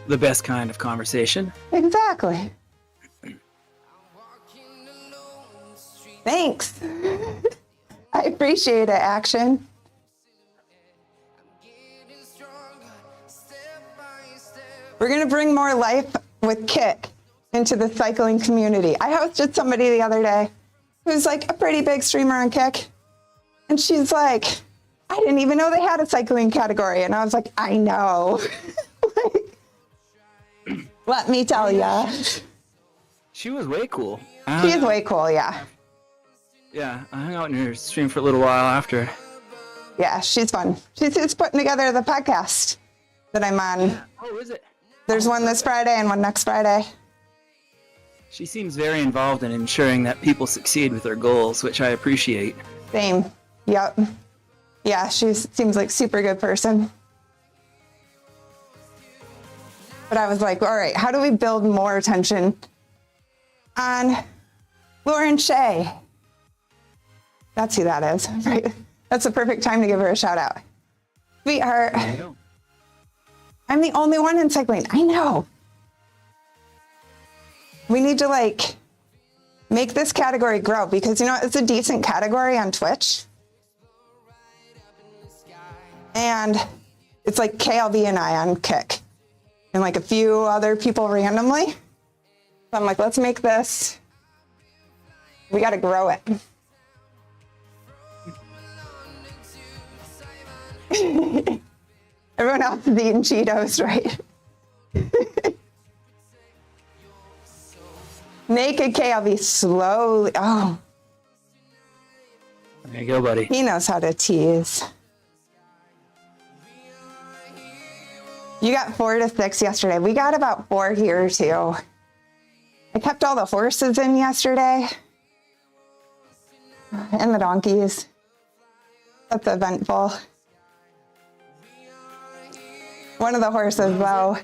The best kind of conversation. Exactly. Thanks. I appreciate it, Action. We're going to bring more life with Kick into the cycling community. I hosted somebody the other day who's like a pretty big streamer on Kick. And she's like, I didn't even know they had a cycling category. And I was like, I know. Let me tell ya. She was way cool. She is way cool, yeah. Yeah, I hung out in her stream for a little while after. Yeah, she's fun. She's putting together the podcast that I'm on. Oh, is it? There's one this Friday and one next Friday. She seems very involved in ensuring that people succeed with their goals, which I appreciate. Same. Yep. Yeah, she seems like super good person. But I was like, all right, how do we build more attention on Lauren Shea? That's who that is, right? That's the perfect time to give her a shout out. Sweetheart, I'm the only one in cycling. I know. We need to like make this category grow, because you know, it's a decent category on Twitch. And it's like KLB and I on Kick and like a few other people randomly. So I'm like, let's make this, we got to grow it. Everyone else is eating Cheetos, right? Naked KLB slowly. Oh, There you go, buddy. he knows how to tease. You got 4 to 6 yesterday. We got about 4 here too. I kept all the horses in yesterday. And the donkeys. That's eventful. One of the horses, though,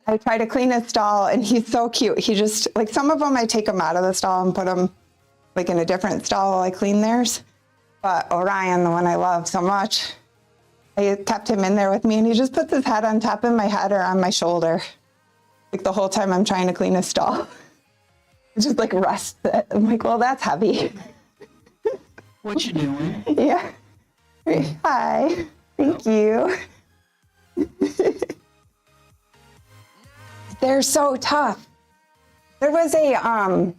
I try to clean his stall, and he's so cute. He just, like, some of them I take them out of the stall and put them, like, in a different stall while I clean theirs. But Orion, the one I love so much, I kept him in there with me, and he just puts his head on top of my head or on my shoulder. Like, the whole time I'm trying to clean his stall. It just, like, rests it. I'm like, well, that's heavy. What you doing? Yeah. Hi. Thank you. They're so tough. There was a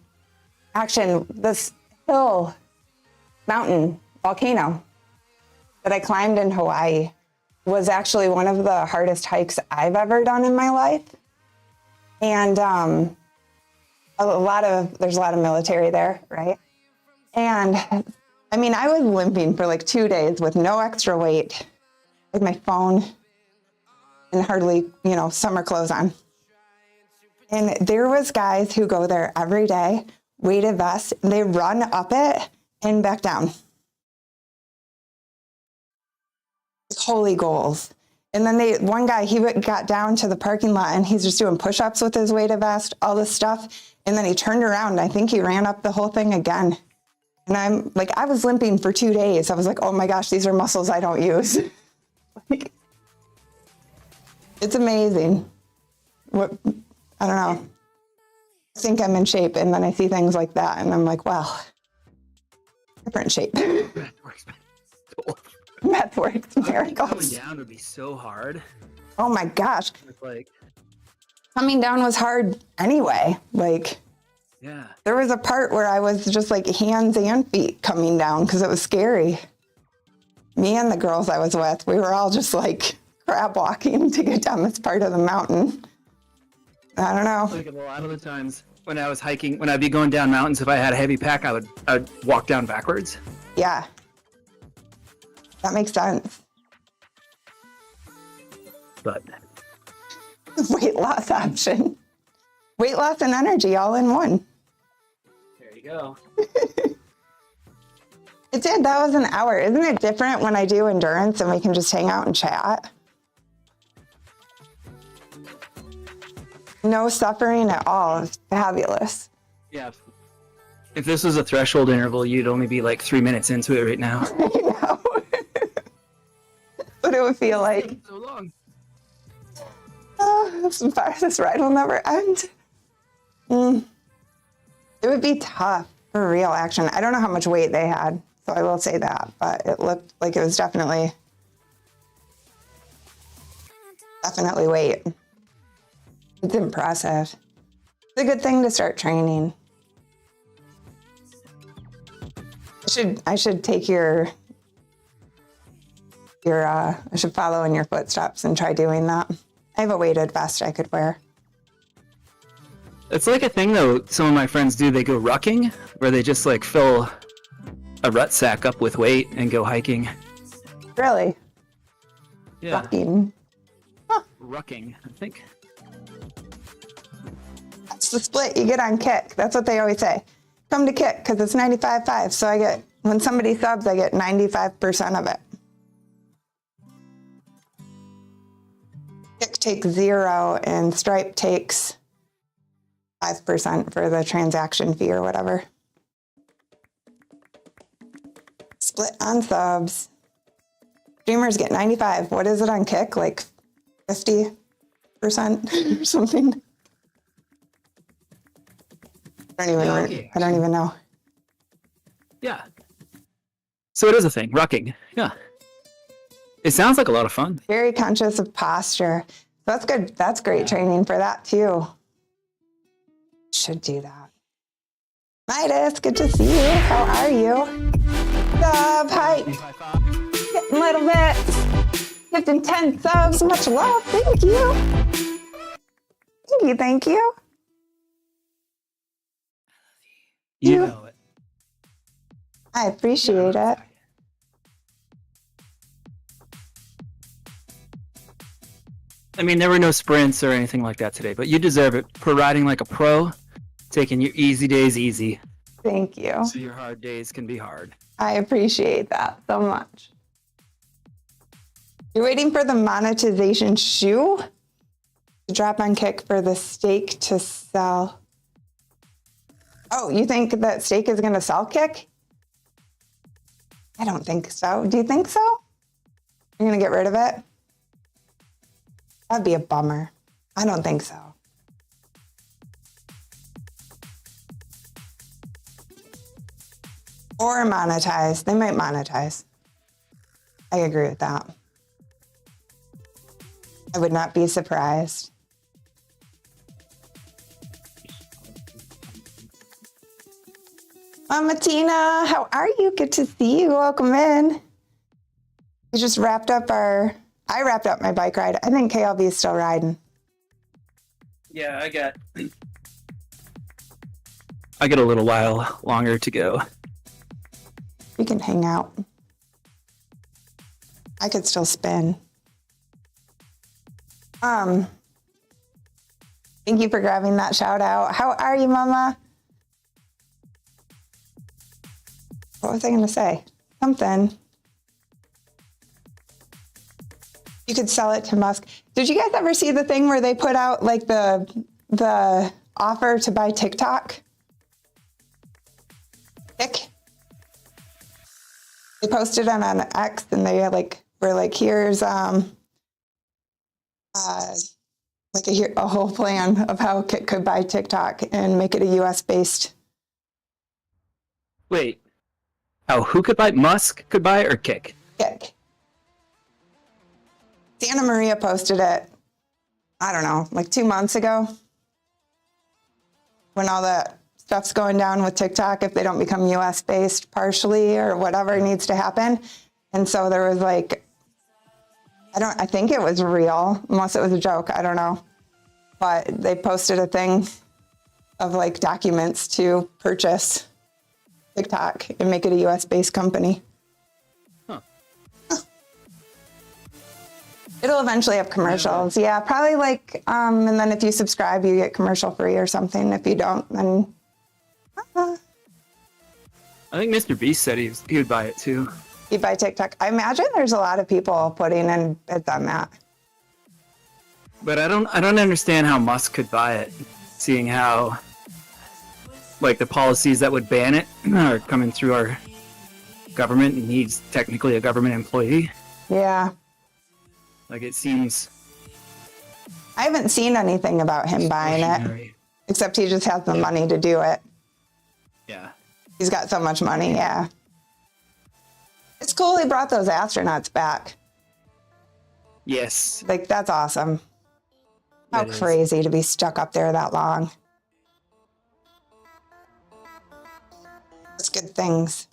this hill mountain volcano that I climbed in Hawaii. Was actually one of the hardest hikes I've ever done in my life. And there's a lot of military there, right? And I mean, I was limping for like 2 days with no extra weight, with my phone and hardly, you know, summer clothes on. And there was guys who go there every day, weighted vests, and they run up it and back down. Holy goals. And then one guy, he got down to the parking lot and he's just doing push-ups with his weighted vest, all this stuff. And then he turned around. I think he ran up the whole thing again. And I'm like, I was limping for 2 days. I was like, oh my gosh, these are muscles I don't use. Like, it's amazing. What, I don't know. I think I'm in shape, and then I see things like that, and I'm like, well, different shape. Meth works Coming miracles. down would be so hard. Oh my gosh. It's like, Coming down was hard anyway. Like, yeah. there was a part where I was just like hands and feet coming down because it was scary. Me and the girls I was with, we were all just like crab walking to get down this part of the mountain. I don't know. Like a lot of the times when I was hiking, when I'd be going down mountains, if I had a heavy pack, I would walk down backwards. Yeah. That makes sense. But Weight loss option. Weight loss and energy all in one. there you go. It did. That was an hour. Isn't it different when I do endurance and we can just hang out and chat? No suffering at all. It's fabulous. Yeah. If this was a threshold interval, you'd only be like 3 minutes into it right now. I know. What it would feel like. So long. Oh, this ride will never end. It would be tough for real action. I don't know how much weight they had, so I will say that, but it looked like it was definitely weight. It's impressive. It's a good thing to start training. I should take I should follow in your footsteps and try doing that. I have a weighted vest I could wear. It's like a thing though. Some of my friends do. They go rucking, where they just like fill a rucksack up with weight and go hiking. Really? Yeah. Rucking. Rucking, I think. That's the split you get on Kick. That's what they always say. Come to Kick because it's 95.5. So when somebody subs, I get 95% of it. Kick takes 0 and Stripe takes 5% for the transaction fee or whatever. Split on subs. Streamers get 95. What is it on Kick? Like 50% or something? I don't even know. Yeah. So it is a thing, rucking. Yeah. It sounds like a lot of fun. Very conscious of posture. That's good. That's great training for that too. Should do that. Midas, good to see you. How are you? Sub hype. Getting little bits. Gifting 10 subs. Much love. Thank you. Thank you. Thank you. You know it. I appreciate it. I mean, there were no sprints or anything like that today, but you deserve it for riding like a pro, taking your easy days easy. Thank you. So your hard days can be hard. I appreciate that so much. You're waiting for the monetization shoe to drop on Kick for the stake to sell. Oh, you think that stake is going to sell Kick? I don't think so. Do you think so? You're going to get rid of it? That'd be a bummer. I don't think so. Or monetize. They might monetize. I agree with that. I would not be surprised. Mama Tina, how are you? Good to see you. Welcome in. We just wrapped up I wrapped up my bike ride. I think KLB is still riding. Yeah, I got a little while longer to go. We can hang out. I could still spin. Thank you for grabbing that shout out. How are you, Mama? What was I going to say? Something. You could sell it to Musk. Did you guys ever see the thing where they put out like the offer to buy TikTok? They posted it on X and they were like, here's like a whole plan of how Kik could buy TikTok and make it a US based. Wait. Oh, who could buy? Musk could buy or Kick? Kik. Santa Maria posted it, I don't know, like 2 months ago. When all that stuff's going down with TikTok, if they don't become US based partially or whatever needs to happen. And so there was like, I think it was real, unless it was a joke, I don't know. But they posted a thing of like documents to purchase TikTok and make it a US based company. It'll eventually have commercials. Yeah, probably like, and then if you subscribe, you get commercial free or something. If you don't, then. I think Mr. Beast said he would buy it too. You buy TikTok. I imagine there's a lot of people putting in bids on that. But I don't understand how Musk could buy it, seeing how like the policies that would ban it are coming through our government, and he's technically a government employee. Yeah. Like it seems. I haven't seen anything about him buying it, except he just has the money to do it. Yeah. He's got so much money, yeah. It's cool he brought those astronauts back. Yes. Like, that's awesome. How crazy to be stuck up there that long. It's good things.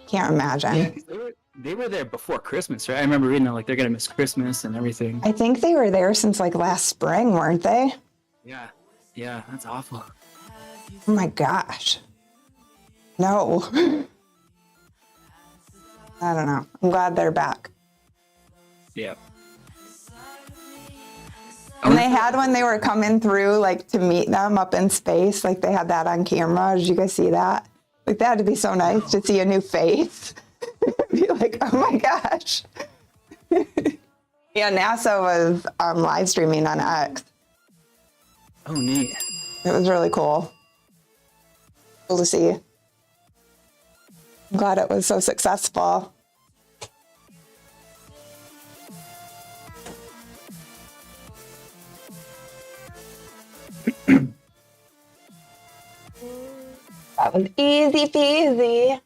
Can't imagine. Yeah, they were there before Christmas, right? I remember reading like they're gonna miss Christmas and everything. I think they were there since like last spring, weren't they? Yeah. Yeah, that's awful. Oh my gosh. No. I don't know. I'm glad they're back. Yeah. And they had when they were coming through, like to meet them up in space, like they had that on camera. Did you guys see that? Like that would be so nice to see a new face. Be like, oh my gosh. Yeah, NASA was live streaming on X. Oh, neat. It was really cool. Cool to see. I'm glad it was so successful. That was easy peasy.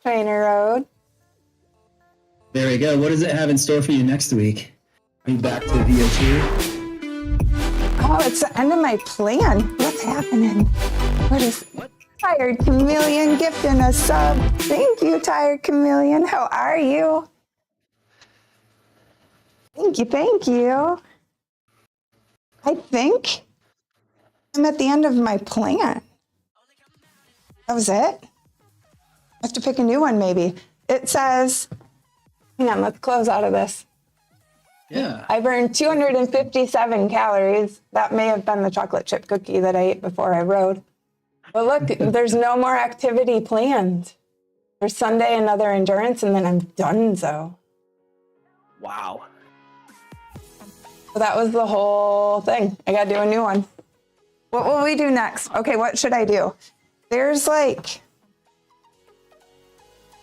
TrainerRoad. There we go. What does it have in store for you next week? Are you back to VO2? Oh, it's the end of my plan. What's happening? What is Tired Chameleon gifting a sub? Thank you, Tired Chameleon. How are you? Thank you, thank you. I think I'm at the end of my plan. That was it? I have to pick a new one, maybe. It says, hang on, let's close out of this. Yeah. I burned 257 calories. That may have been the chocolate chip cookie that I ate before I rode. But look, there's no more activity planned. For Sunday, another endurance, and then I'm done, so. Wow. So that was the whole thing. I got to do a new one. What will we do next? Okay, what should I do? There's like,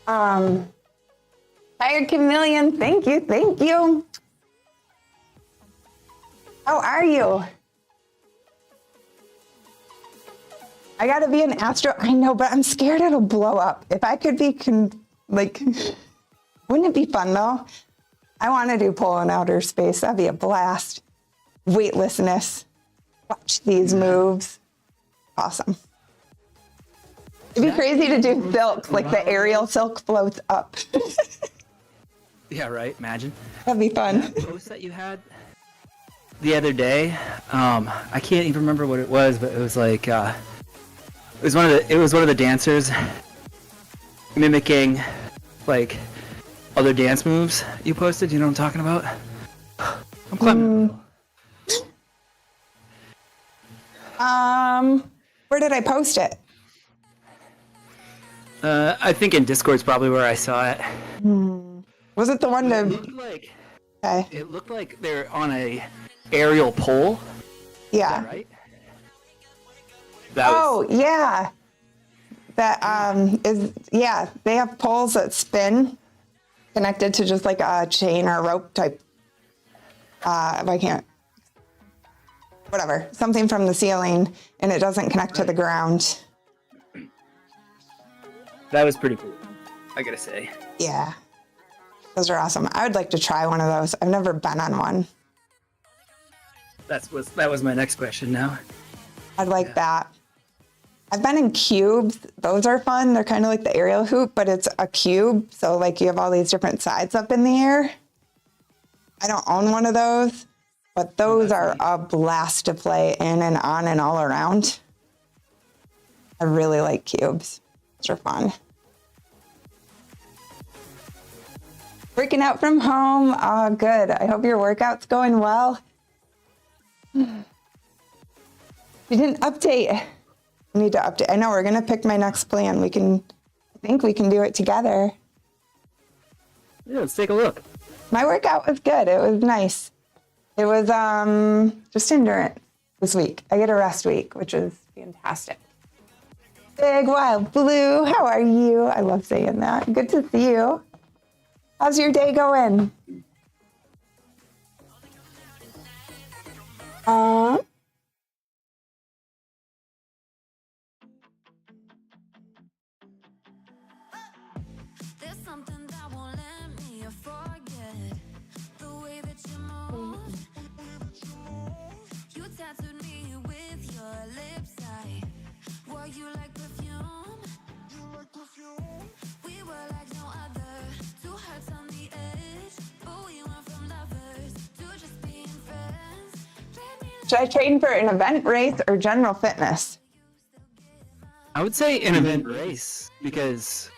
Tired Chameleon, thank you, thank you. How are you? I gotta be an astro. I know, but I'm scared it'll blow up. If I could be, like, wouldn't it be fun though? I want to do pole in outer space. That'd be a blast. Weightlessness. Watch these moves. Awesome. It'd be crazy to do silk, like the aerial silk floats up. Yeah, right. Imagine. That'd be fun. That post that you had the other day, I can't even remember what it was, but it was like it was one of the dancers mimicking like other dance moves you posted. You know what I'm talking about? I'm climbing. Where did I post it? I think in Discord's probably where I saw it. Was it the one It to? looked like Okay. it looked like they're on a aerial pole. Yeah. Right? That Oh, was, yeah. That is, yeah, they have poles that spin connected to just like a chain or a rope type. I can't, whatever, something from the ceiling, and it doesn't connect to the ground. that was pretty cool, I gotta say. Yeah, those are awesome. I would like to try one of those. I've never been on one. That was my next question now. I'd like that. I've been in cubes. Those are fun. They're kind of like the aerial hoop, but it's a cube. So like you have all these different sides up in the air. I don't own one of those, but those are a blast to play in and on and all around. I really like cubes. Those are fun. Freaking out from home. Oh, good. I hope your workout's going well. You didn't update. I need to update. I know we're gonna pick my next plan. I think we can do it together. Yeah, let's take a look. My workout was good. It was nice. It was just endurance this week. I get a rest week, which is fantastic. Big Wild Blue, how are you? I love saying that. Good to see you. How's your day going? There's something that won't let me forget the way that you move. You tattooed me with your lips. I wore you like perfume. We were like no other, two hearts on the edge, but we went from lovers to just being friends. Should I train for an event race or general fitness? I would say an event race because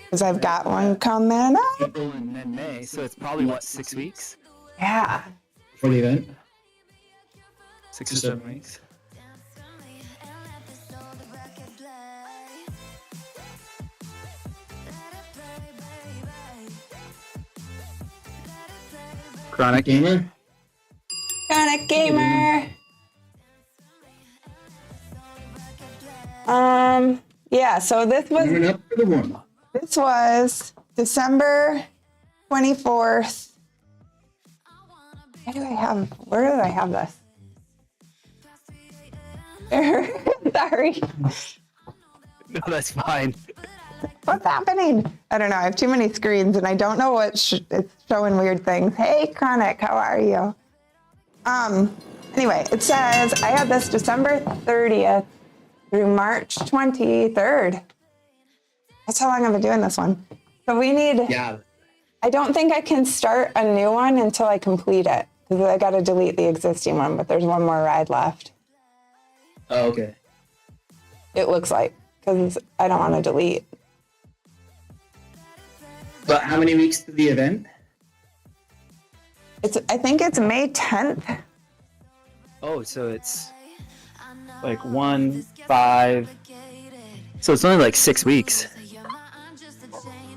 Because I've got one coming up. April and then May, so it's probably what, 6 weeks? Yeah. For the event? 6 or 7 weeks. Chronic Gamer? Chronic Gamer. Yeah, so Warming up for the warm up. this was December 24th. Where did I have this? Sorry. No, that's fine. What's happening? I don't know. I have too many screens and I don't know what it's showing weird things. Hey, Chronic, how are you? Anyway, it says I had this December 30th through March 23rd. That's how long I've been doing this one. So we need, Yeah. I don't think I can start a new one until I complete it because I got to delete the existing one, but there's one more ride left. Oh, okay. It looks like, because I don't want to delete. But how many weeks to the event? I think it's May 10th. Oh, so it's like 1, 5. So it's only like 6 weeks.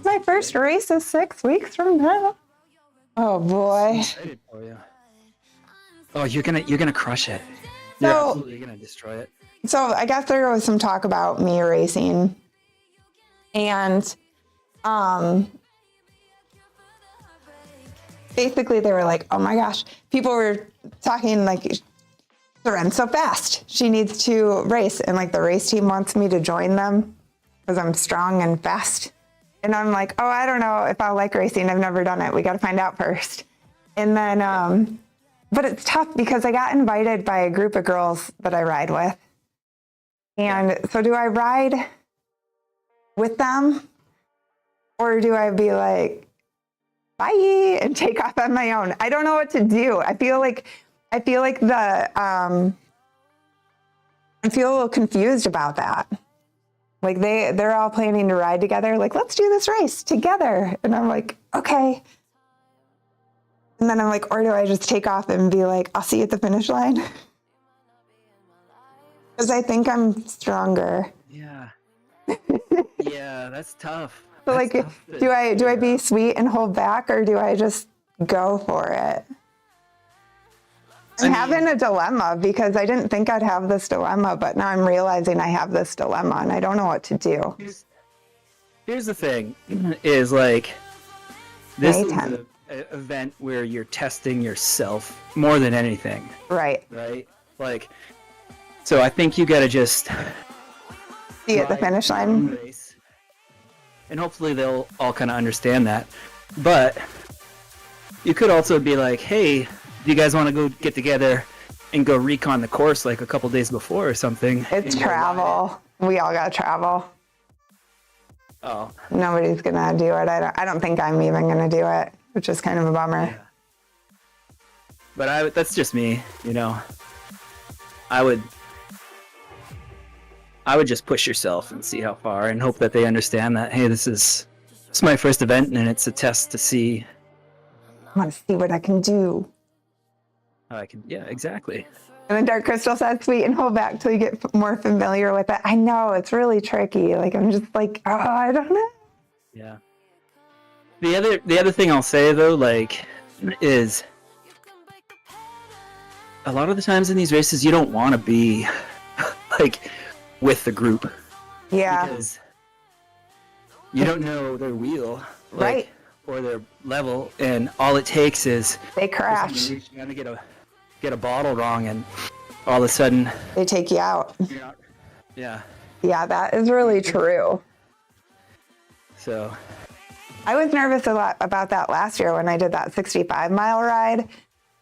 My first race is 6 weeks from now. Oh boy. Excited for you. Oh, you're gonna crush it. You're So- absolutely gonna destroy it. So I guess there was some talk about me racing. And basically they were like, oh my gosh, people were talking like, Sirène's so fast. She needs to race. And like the race team wants me to join them because I'm strong and fast. And I'm like, oh, I don't know if I'll like racing. I've never done it. We got to find out first. And then, but it's tough because I got invited by a group of girls that I ride with. And so do I ride with them or do I be like, bye and take off on my own? I don't know what to do. I feel like I feel a little confused about that. Like they're all planning to ride together. Like, let's do this race together. And I'm like, okay. And then I'm like, or do I just take off and be like, I'll see you at the finish line? Because I think I'm stronger. Yeah. Yeah, that's tough. So That's like, tough to do I figure be out. sweet and hold back, or do I just go for it? I'm having a dilemma because I didn't think I'd have this dilemma, but now I'm realizing I have this dilemma and I don't know what to do. Here's the thing, is like, this May is 10th. an event where you're testing yourself more than anything, Right. right? Like, so I think you gotta just See you at the ride finish your own line. race, and hopefully they'll all kind of understand that. But you could also be like, hey, do you guys want to go get together and go recon the course like a couple days before or something? It's And go ride travel. We all got to travel. it? Oh, Nobody's gonna do it. I don't think I'm even gonna do it, which is kind of a bummer. but that's just me, you know. I would just push yourself and see how far, and hope that they understand that, hey, this is my first event and it's a test to see I want to see what I can do. how I can. Yeah, exactly. And then Dark Crystal said, sweet and hold back till you get more familiar with it. I know, it's really tricky. Like, I'm just like, oh, I don't know. Yeah. The other thing I'll say though, like, is a lot of the times in these races you don't want to be like with the group, Yeah, because you don't know their wheel, like, Right. or their level, and all it takes is they crash. you're gonna get a bottle wrong, and all of a sudden They take you out. you're not. Yeah. Yeah, that is really true. So I was nervous a lot about that last year when I did that 65-mile ride.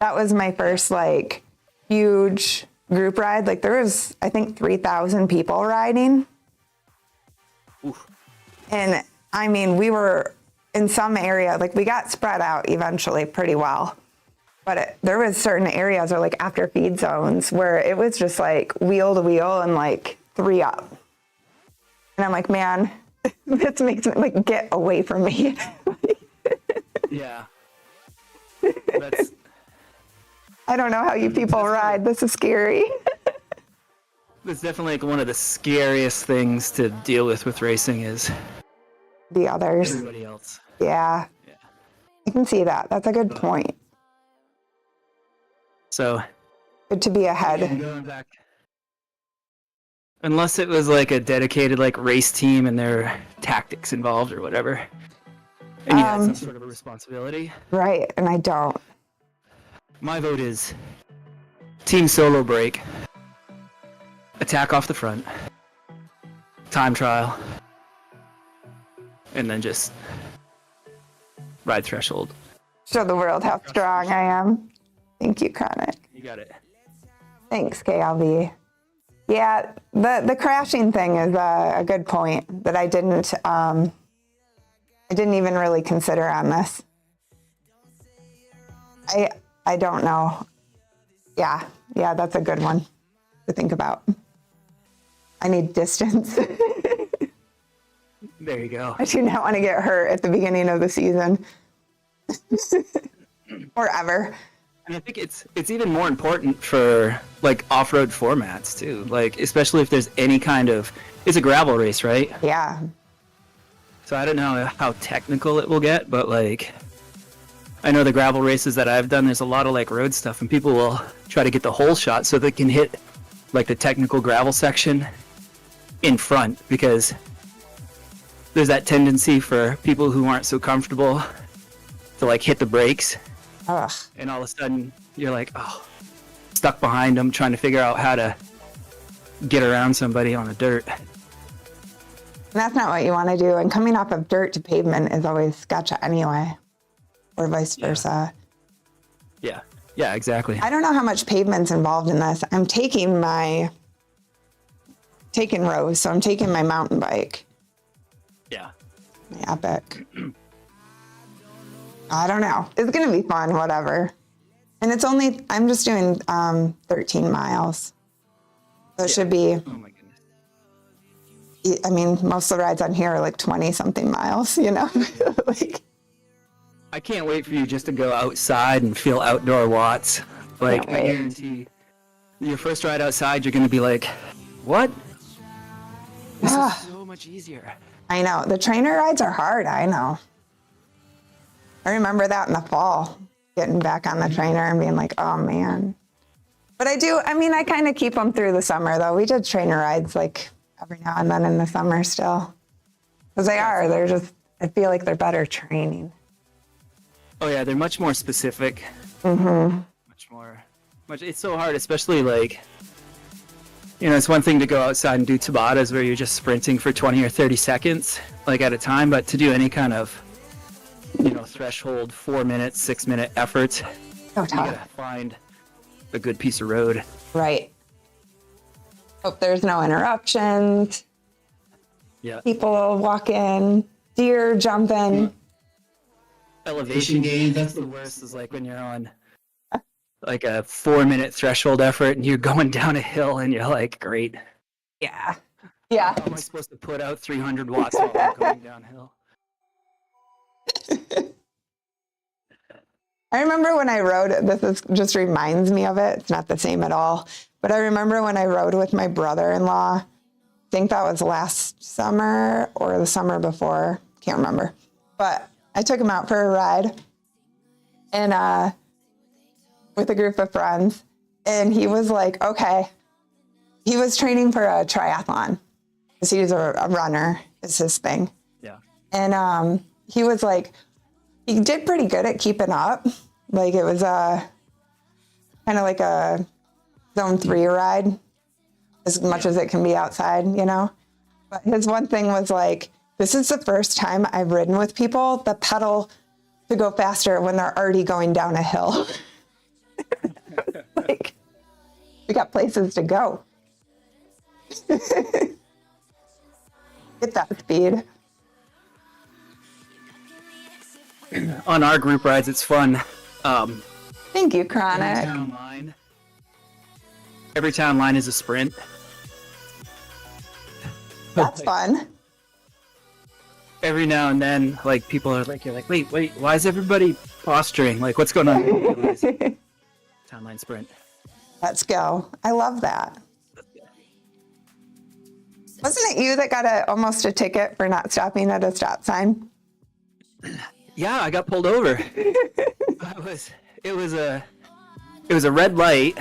That was my first like huge group ride. Like there was, I think, 3,000 people riding. oof. And I mean, we were in some area, like we got spread out eventually pretty well. But there was certain areas or like after feed zones where it was just like wheel to wheel and like 3 up. And I'm like, man, this makes me like get away from me. Yeah. That's I don't know how you people ride. This is scary. That's definitely like one of the scariest things to deal with racing is The others. everybody else. Yeah. Yeah. I can see that. That's a good point. So Good to be ahead. going back, unless it was like a dedicated like race team and there are tactics involved or whatever, and you had some sort of a responsibility. Right. And I don't. My vote is team solo break, attack off the front, time trial, and then just ride threshold. Show the world how strong I am. Thank you, Chronic. You got it. Thanks, KLB. Yeah, the crashing thing is a good point that I didn't even really consider on this. I don't know. Yeah, that's a good one to think about. I need distance. There you go. I do not want to get hurt at the beginning of the season. Or ever. And I think it's even more important for like off-road formats too. Like especially if there's any kind of, it's a gravel race, right? Yeah. So I don't know how technical it will get, but like I know the gravel races that I've done, there's a lot of like road stuff, and people will try to get the whole shot so they can hit like the technical gravel section in front, because there's that tendency for people who aren't so comfortable to like hit the brakes. Ugh. And all of a sudden you're like, oh, stuck behind them trying to figure out how to get around somebody on the dirt. And that's not what you want to do. And coming off of dirt to pavement is always gotcha anyway, or vice versa. Yeah, exactly. I don't know how much pavement's involved in this. I'm taking rows, so I'm taking my mountain bike, Yeah. my Epic. I don't know. It's going to be fun, whatever. And I'm just doing 13 miles. So it should be, Oh my goodness. I mean, most of the rides on here are like 20 something miles, you know? Like, I can't wait for you just to go outside and feel outdoor watts. Like, Can't I wait. guarantee your first ride outside, you're going to be like, what? This is so much easier. I know. The trainer rides are hard. I know. I remember that in the fall, getting back on the trainer and being like, oh man. But I kind of keep them through the summer though. We did trainer rides like every now and then in the summer still. Because I feel like they're better training. Oh yeah, they're much more specific. Mm-hmm. It's so hard, especially like, it's one thing to go outside and do Tabatas where you're just sprinting for 20 or 30 seconds, like at a time, but to do any kind of, threshold 4 minutes, 6 minute efforts, So you gotta tough. find a good piece of road. Right. Hope there's no interruptions. Yeah. People walking, deer jumping. Elevation gains, that's the worst, is like when you're on like a 4 minute threshold effort and you're going down a hill and you're like, great. Yeah. How am I supposed to put out 300 watts while I'm going downhill? I remember when I rode, just reminds me of it. It's not the same at all. But I remember when I rode with my brother-in-law, I think that was last summer or the summer before, can't remember. But I took him out for a ride and with a group of friends. And he was like, okay, he was training for a triathlon because he's a runner, is his thing. Yeah. And he was like, he did pretty good at keeping up. Like it was kind of like a zone 3 ride, as much as it can be outside, But his one thing was like, this is the first time I've ridden with people that pedal to go faster when they're already going down a hill. Like, we got places to go. Get that speed. On our group rides, it's fun. Thank you, Chronic. Every town line is a sprint. That's fun. Every now and then, like, people are like, you're like, wait, why is everybody posturing? Like, what's going on? Town line sprint. Let's go. I love that. Wasn't it you that got almost a ticket for not stopping at a stop sign? Yeah, I got pulled over. It was a red light.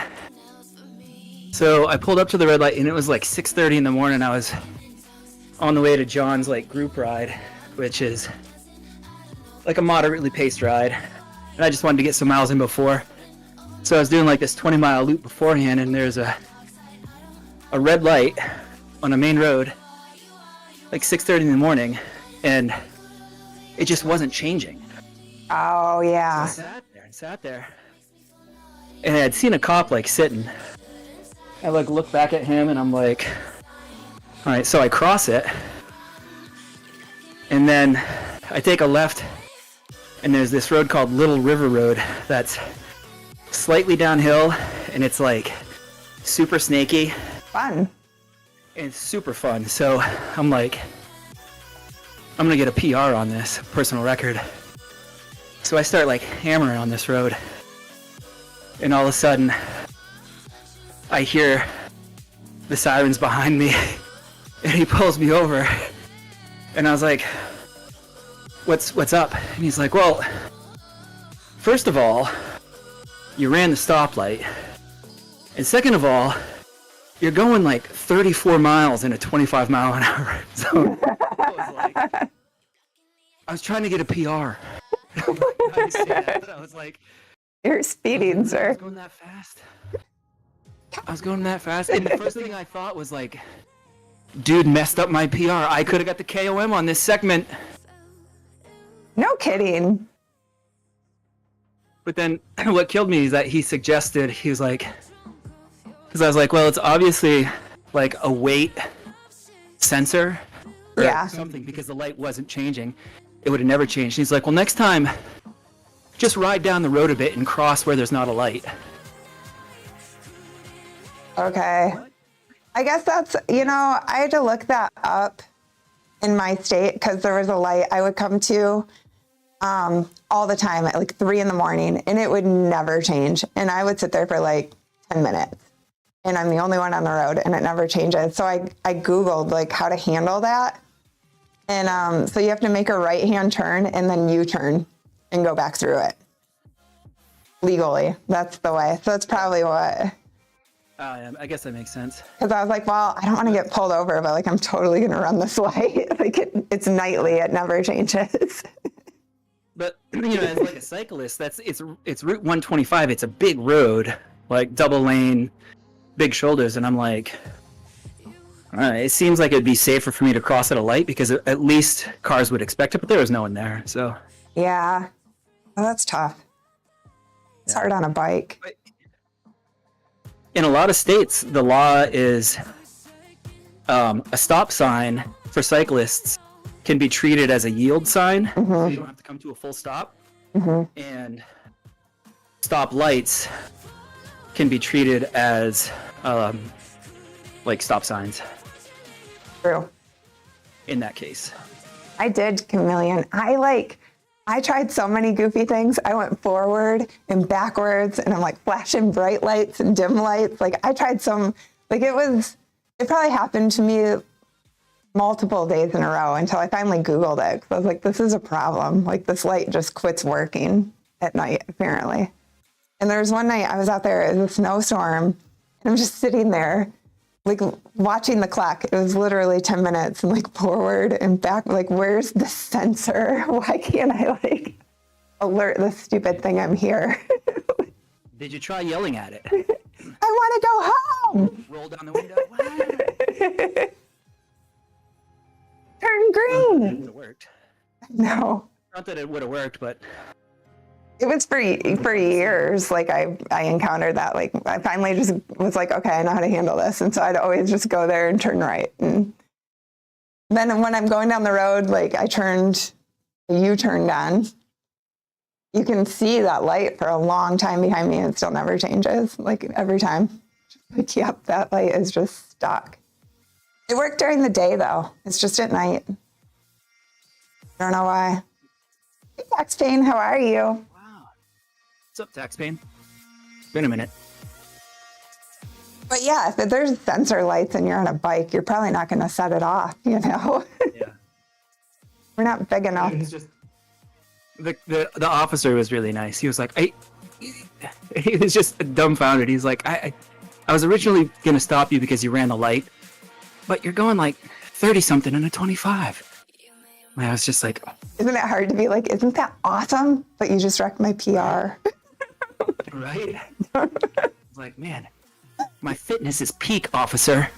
So I pulled up to the red light and it was like 6:30 in the morning. I was on the way to John's like group ride, which is like a moderately paced ride. And I just wanted to get some miles in before. So I was doing like this 20-mile loop beforehand, and there's a red light on a main road. like 6:30 in the morning, and it just wasn't changing. Oh, I yeah. sat there, and I had seen a cop like sitting. I like look back at him, and I'm like, all right, so I cross it, and then I take a left, and there's this road called Little River Road that's slightly downhill, and it's like super snaky. Fun. And it's super fun. So I'm like, I'm gonna get a PR on this, personal record. So I start like hammering on this road, and all of a sudden I hear the sirens behind me, and he pulls me over, and I was like, what's up? And he's like, well, first of all, you ran the stoplight, and second of all, you're going like 34 miles in a 25 mile an hour zone. I was trying to get a PR. I was like, You're speeding, I was sir. going that fast. I was going that fast, and the first thing I thought was like, dude messed up my PR. I could have got the KOM on this segment. No kidding. But then what killed me is that he suggested, he was like, because I was like, well, it's obviously like a weight sensor or Yeah. something, because the light wasn't changing. It would have never changed. He's like, well, next time, just ride down the road a bit and cross where there's not a light. Okay. I guess that's, I had to look that up in my state because there was a light I would come to all the time at like 3 a.m, and it would never change. And I would sit there for like 10 minutes. And I'm the only one on the road, and it never changes. So I Googled like how to handle that. And so you have to make a right-hand turn and then U-turn and go back through it legally. That's the way. So that's probably what. Yeah, I guess that makes sense. Because I was like, well, I don't want to get pulled over, but like I'm totally gonna run this light. Like it's nightly. It never changes. But as like a cyclist, it's Route 125. It's a big road, like double lane, big shoulders, and I'm like, it seems like it'd be safer for me to cross at a light because at least cars would expect it, but there was no one there. So Yeah. Well, that's tough. It's hard on a bike. in a lot of states, the law is a stop sign for cyclists can be treated as a yield sign, so you don't have to come to a full stop. And stop lights can be treated as like stop signs True. in that case. I did chameleon. I tried so many goofy things. I went forward and backwards, and I'm like flashing bright lights and dim lights. Like I tried some, it probably happened to me multiple days in a row until I finally Googled it. 'Cause I was like, this is a problem. Like this light just quits working at night, apparently. And there was one night I was out there in a snowstorm, and I'm just sitting there, like watching the clock. It was literally 10 minutes and like forward and back. Like, where's the sensor? Why can't I like alert the stupid thing I'm here? Did you try yelling at it? I want to go home. Roll down the window? Turn green. It would have worked. No, Not that it would have worked, but it was for years. Like I encountered that. Like I finally just was like, okay, I know how to handle this. And so I'd always just go there and turn right. And then when I'm going down the road, like I turned a U-turn on. You can see that light for a long time behind me, and it still never changes. Like every time. Like, yep, that light is just stuck. It worked during the day though. It's just at night. I don't know why. Hey, Tax Pain, how are you? wow. What's up, Tax Pain? Been a minute. But yeah, if there's sensor lights and you're on a bike, you're probably not going to set it off, you know? Yeah. We're not big enough. It's just the officer was really nice. He was like, he was just dumbfounded. He's like, I was originally gonna stop you because you ran the light, but you're going like 30 something in a 25. And I was just like, Isn't it hard to be like, isn't that awesome? But you just wrecked my PR. right? I was like, man, my fitness is peak, officer.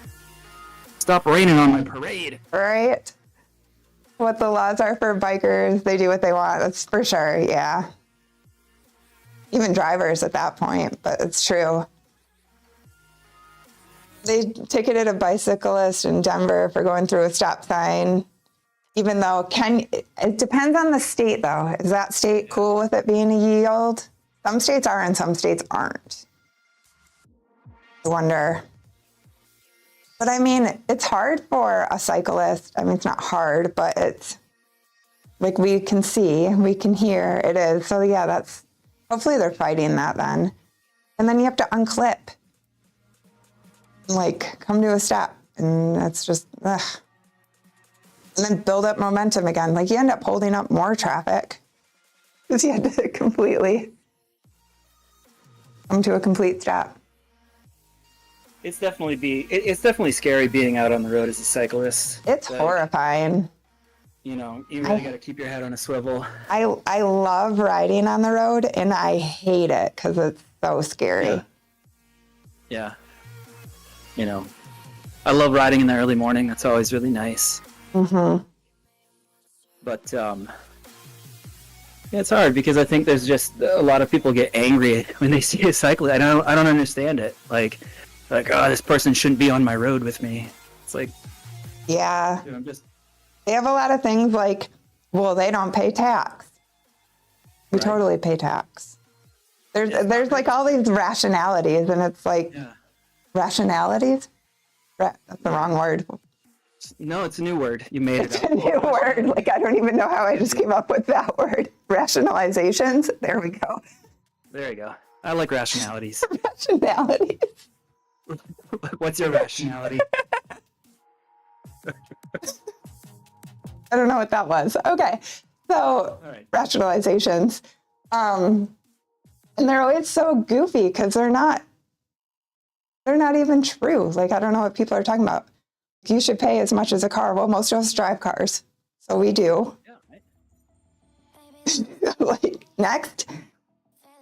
Stop raining on my parade. Right? what the laws are for bikers. They do what they want. That's for sure. Yeah. Even drivers at that point, but it's true. They ticketed a bicyclist in Denver for going through a stop sign, even though it depends on the state though. Is that state cool with it being a yield? Some states are and some states aren't. I wonder. But I mean, it's hard for a cyclist. I mean, it's not hard, but it's like we can see, we can hear it is. So yeah, that's, hopefully they're fighting that then. And then you have to unclip. Like, come to a stop. And that's just, ugh. And then build up momentum again. Like, you end up holding up more traffic because you had to completely come to a complete stop. It's definitely scary being out on the road as a cyclist. It's horrifying. You know, you really got to keep your head on a swivel. I love riding on the road, and I hate it because it's so scary. Yeah. You know, I love riding in the early morning. That's always really nice. Mm-hmm. But yeah, it's hard because I think there's just a lot of people get angry when they see a cyclist. I don't understand it. Like, oh, this person shouldn't be on my road with me. It's like, yeah, you know, they have a lot of things like, well, they don't pay tax. We totally pay tax. There's like all these rationalities, and it's like rationalities. That's the wrong word. No, it's a new word. You made It's it up. a new word. Like, I don't even know how I just came up with that word. Rationalizations. There we go. There you go. I like rationalities. Rationalities. What's your rationality? I don't know what that was. Okay. So, rationalizations. And they're always so goofy because they're not even true. Like, I don't know what people are talking about. You should pay as much as a car. Well, most of us drive cars, so we do. Yeah, right. Like, next.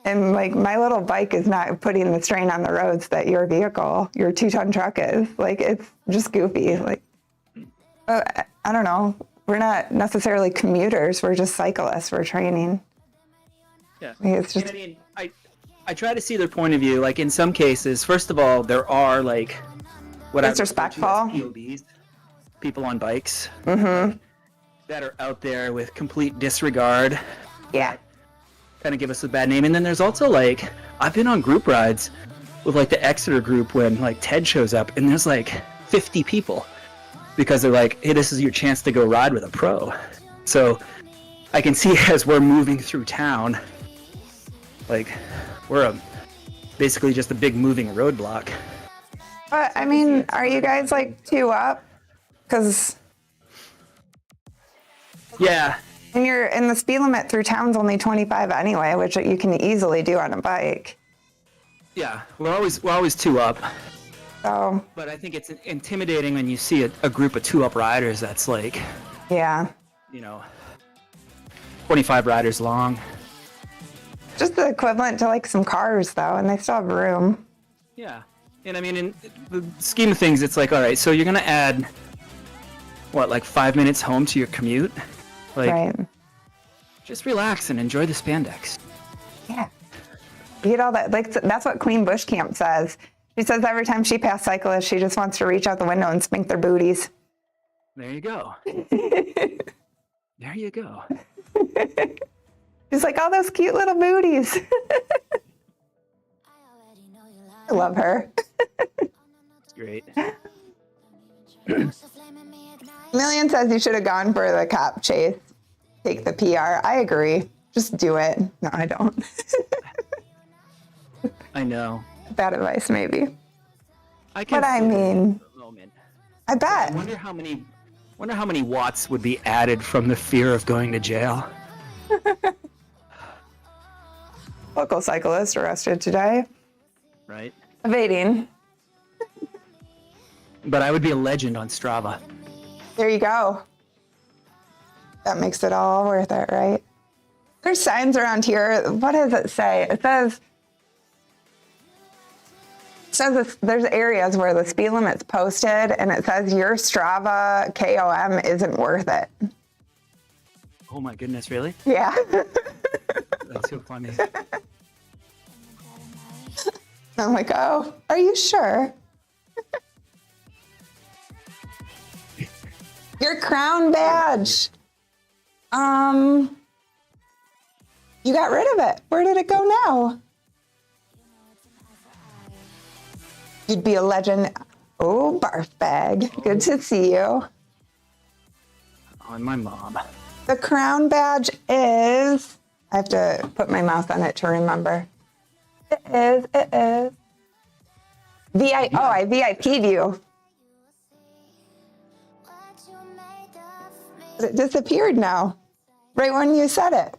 And like, my little bike is not putting the strain on the roads that your vehicle, your 2-ton truck is. Like, it's just goofy. Like, I don't know. We're not necessarily commuters. We're just cyclists. We're training. Yeah. Like, it's just. And I mean, I try to see their point of view. Like, in some cases, first of all, there are like what It's respectful. POBs, people on bikes that are out there with complete disregard. Yeah. Kind of give us a bad name. And then there's also like, I've been on group rides with like the Exeter group when like Ted shows up, and there's like 50 people because they're like, hey, this is your chance to go ride with a pro. So I can see as we're moving through town, like we're basically just a big moving roadblock. But I mean, are you guys like 2 up? Because Yeah. and you're in the speed limit through town's only 25 anyway, which you can easily do on a bike. Yeah. We're always 2 up. So But I think it's intimidating when you see a group of 2 up riders that's like, yeah, you know, 25 riders long. just the equivalent to like some cars though, and they still have room. Yeah. And I mean, in the scheme of things, it's like, all right, so you're going to add, what, like 5 minutes home to your commute? Like, Right. just relax and enjoy the spandex. Yeah. You get all that, like, that's what Queen Bush Camp says. She says every time she passes cyclists, she just wants to reach out the window and spank their booties. There you go. There you go. She's like, all those cute little booties. I love her. It's great. Million says you should have gone for the cop chase. Take the PR. I agree. Just do it. No, I don't. I know. Bad advice, maybe. I can But I see it mean, for a moment. I bet. I wonder how many watts would be added from the fear of going to jail. Local cyclist arrested today. Right? Evading. But I would be a legend on Strava. There you go. That makes it all worth it, right? There's signs around here. What does it say? It says there's areas where the speed limit's posted, and it says your Strava KOM isn't worth it. Oh my goodness, really? Yeah. That's so funny. I'm like, oh, are you sure? Your crown badge. You got rid of it. Where did it go now? You'd be a legend. Oh, barf bag. Good to see you. On my mom. The crown badge is, I have to put my mouth on it to remember. It is. I VIP'd you. But it disappeared now, right when you said it.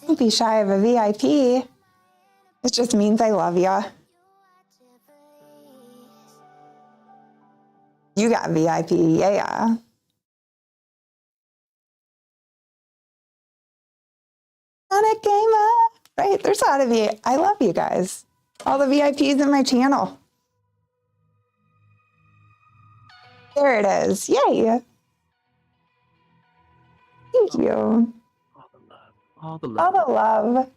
Don't be shy of a VIP. It just means I love ya. You got VIP, yeah. Sonic Gamer, right? There's a lot of you. I love you guys. All the VIPs in my channel. There it is. Yay. Thank you. All the love. All the All love. the love.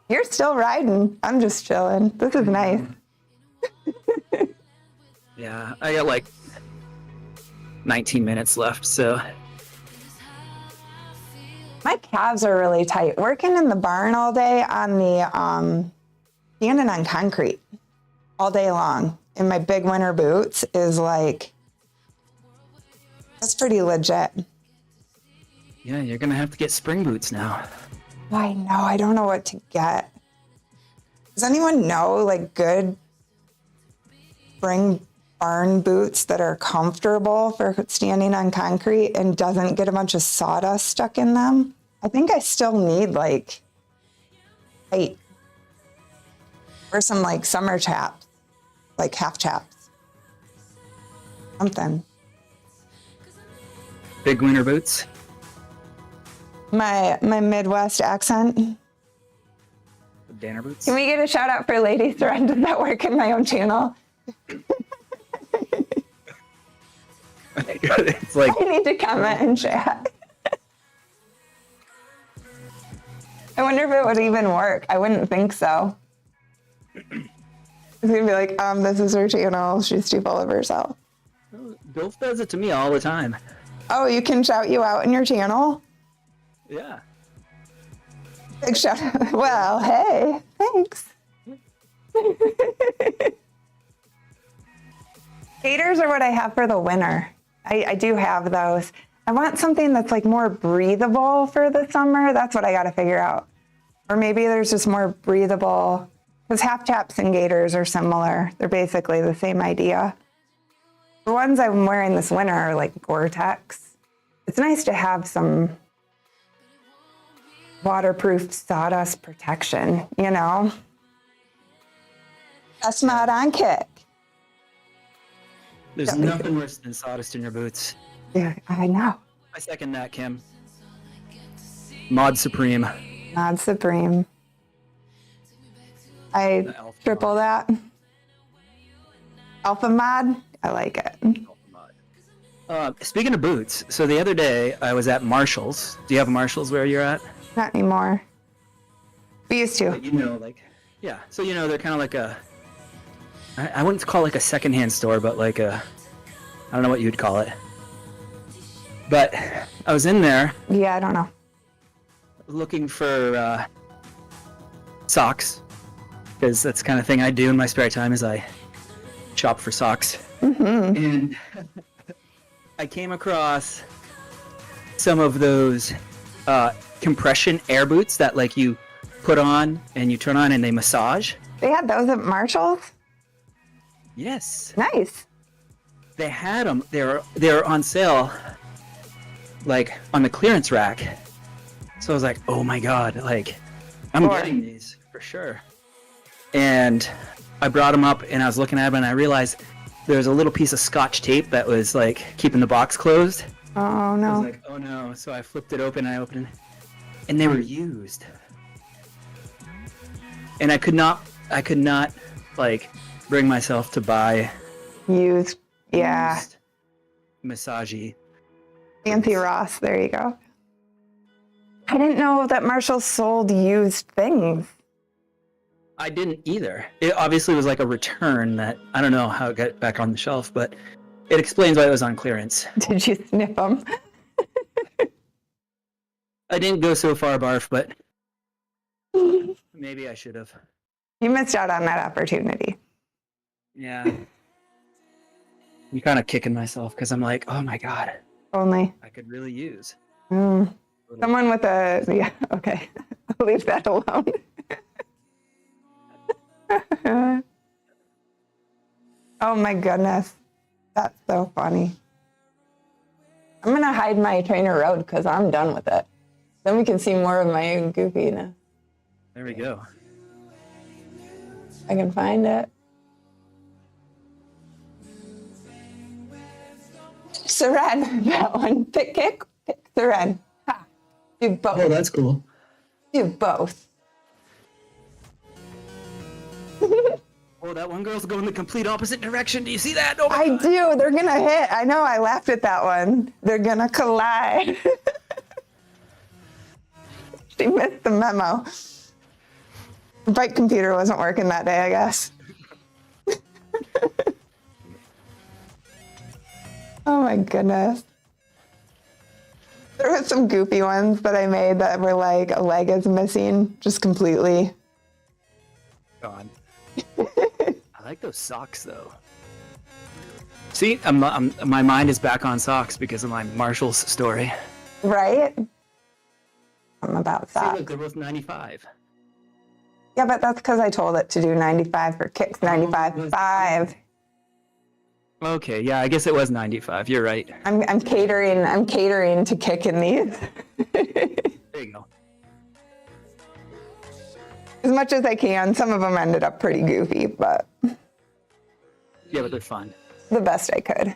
You're still riding. I'm just chilling. This is nice. Yeah, I got like 19 minutes left, so. My calves are really tight. Working in the barn all day on the standing on concrete all day long in my big winter boots is like, that's pretty legit. Yeah, you're gonna have to get spring boots now. I know. I don't know what to get. Does anyone know like good spring barn boots that are comfortable for standing on concrete and doesn't get a bunch of sawdust stuck in them? I think I still need like height or some like summer chaps, like half chaps, something. Big winter boots. My Midwest accent. Danner boots. Can we get a shout out for Lady Sirène? Does that work in my own channel? It's like, I need to comment and chat. I wonder if it would even work. I wouldn't think so. It's gonna be like, this is her channel. She's too full of herself. Bilf does it to me all the time. Oh, you can shout you out in your channel? Yeah. Big shout out. Well, hey, thanks. Gaiters are what I have for the winter. I do have those. I want something that's like more breathable for the summer. That's what I got to figure out. Or maybe there's just more breathable, because half chaps and gaiters are similar. They're basically the same idea. The ones I'm wearing this winter are like Gore-Tex. It's nice to have some waterproof sawdust protection, you know? That's not on kick. There's nothing worse than sawdust in your boots. Yeah, I know. I second that, Kim. Mod Supreme. Mod Supreme. I The Alpha triple that. Alpha Mod, I like it. Speaking of boots, so the other day I was at Marshall's. Do you have Marshall's where you're at? Not anymore. We used to. You know, like, yeah. So, you know, they're kind of like a, I wouldn't call it like a secondhand store, but like a, I don't know what you'd call it. But I was in there Yeah, I don't know. looking for socks, because that's the kind of thing I do in my spare time is I shop for socks. And I came across some of those compression air boots that like you put on and you turn on and they massage. They had those at Marshall's? Yes, Nice. they had them. They're on sale, like on the clearance rack. So I was like, oh my god, like I'm Sure. getting these for sure. And I brought them up and I was looking at them and I realized there was a little piece of scotch tape that was like keeping the box closed. Oh, I was no. like, oh no. So I flipped it open and I opened it and they were used. And I could not like bring myself to buy Used. Yeah. used. massagey. Fancy Ross. There you go. I didn't know that Marshall sold used things. I didn't either. It obviously was like a return that I don't know how it got back on the shelf, but it explains why it was on clearance. Did you sniff them? I didn't go so far, Barf, but maybe I should have. You missed out on that opportunity. Yeah. I'm kind of kicking myself because I'm like, oh my God, Only. I could really use. Someone with a, yeah, okay. I'll leave that alone. Oh my goodness. That's so funny. I'm going to hide my TrainerRoad because I'm done with it. Then we can see more of my goofiness. There we go. I can find it. Sirène, that one. Pick kick, pick Sirène. Ha. Do both. Oh, that's cool. Do both. Oh, that one girl's going the complete opposite direction. Do you see that? Oh my I God. do. They're going to hit. I know. I laughed at that one. They're going to collide. She missed the memo. The bike computer wasn't working that day, I guess. Oh my goodness. There was some goofy ones that I made that were like a leg is missing just completely. God. I like those socks though. See, my mind is back on socks because of my Marshall's story. Right? I'm about See, that. look, they're both 95. Yeah, but that's because I told it to do 95 for kicks, 95.5. Okay, yeah, I guess it was 95. You're right. I'm catering to kicking these. There you go. As much as I can. Some of them ended up pretty goofy, but Yeah, but they're fun. the best I could.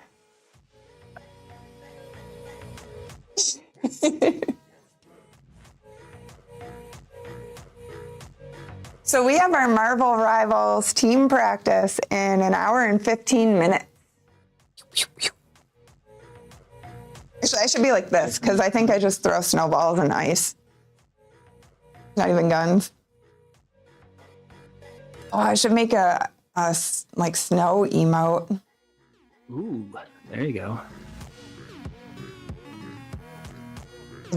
So we have our Marvel Rivals team practice in an hour and 15 minutes. Actually, I should be like this because I think I just throw snowballs and ice. Not even guns. Oh, I should make a like snow emote. Ooh, there you go.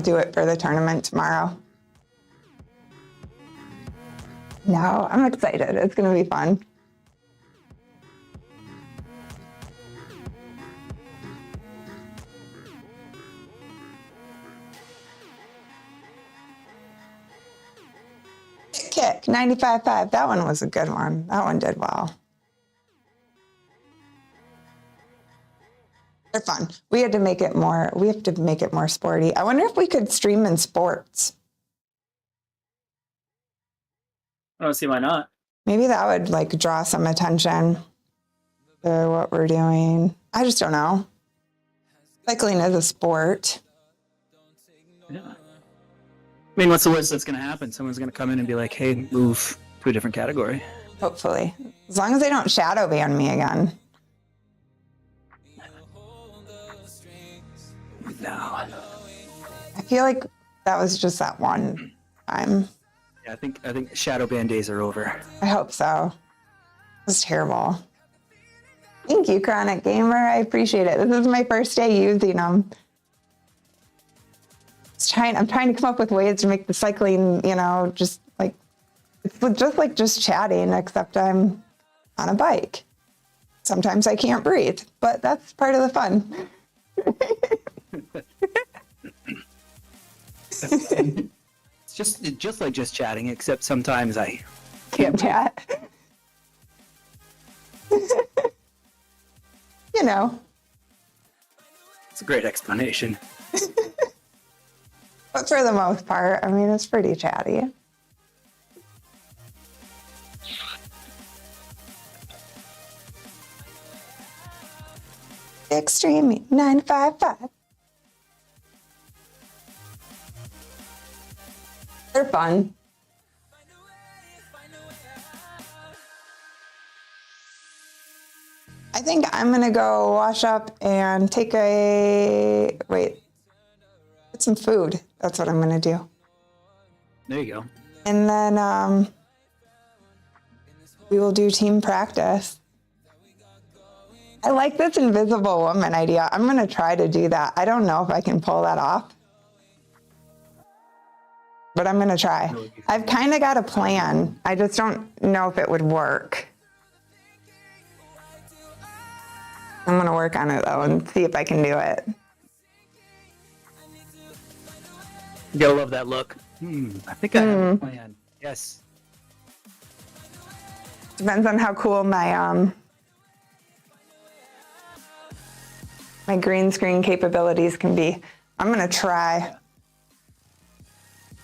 Do it for the tournament tomorrow. No, I'm excited. It's going to be fun. Kick, 95.5. That one was a good one. That one did well. They're fun. We have to make it more sporty. I wonder if we could stream in sports. I don't see why not. Maybe that would like draw some attention to what we're doing. I just don't know. Cycling is a sport. Yeah. I mean, what's the worst that's going to happen? Someone's going to come in and be like, hey, move to a different category. Hopefully. As long as they don't shadow ban me again. No. I feel like that was just that one time. Yeah, I think shadow ban days are over. I hope so. It was terrible. Thank you, Chronic Gamer. I appreciate it. This is my first day using them. I'm trying to come up with ways to make the cycling, just like, it's just like just chatting, except I'm on a bike. Sometimes I can't breathe, but that's part of the fun. It's just like just chatting, except sometimes I Can't chat. It's a great explanation. But for the most part, I mean, it's pretty chatty. Extreme 955. They're fun. I think I'm going to go wash up and take get some food. That's what I'm going to do. There you go. And then we will do team practice. I like this invisible woman idea. I'm going to try to do that. I don't know if I can pull that off, but I'm going to try. I've kind of got a plan. I just don't know if it would work. I'm going to work on it though and see if I can do it. You gotta love that look. I think I have a plan. Yes. Depends on how cool my my green screen capabilities can be. I'm going to try.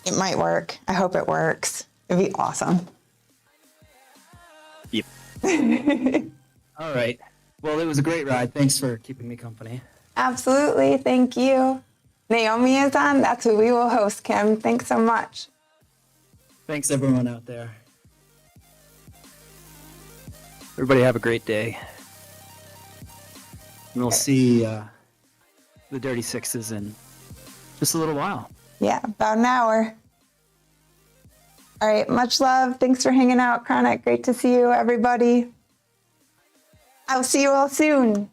It might work. I hope it works. It'd be awesome. Yep. All right. Well, it was a great ride. Thanks for keeping me company. Absolutely. Thank you. Naomi is on. That's who we will host, Kim. Thanks so much. Thanks, everyone out there. Everybody have a great day. And we'll see the Dirty Sixes in just a little while. Yeah, about an hour. All right. Much love. Thanks for hanging out, Chronic. Great to see you, everybody. I'll see you all soon.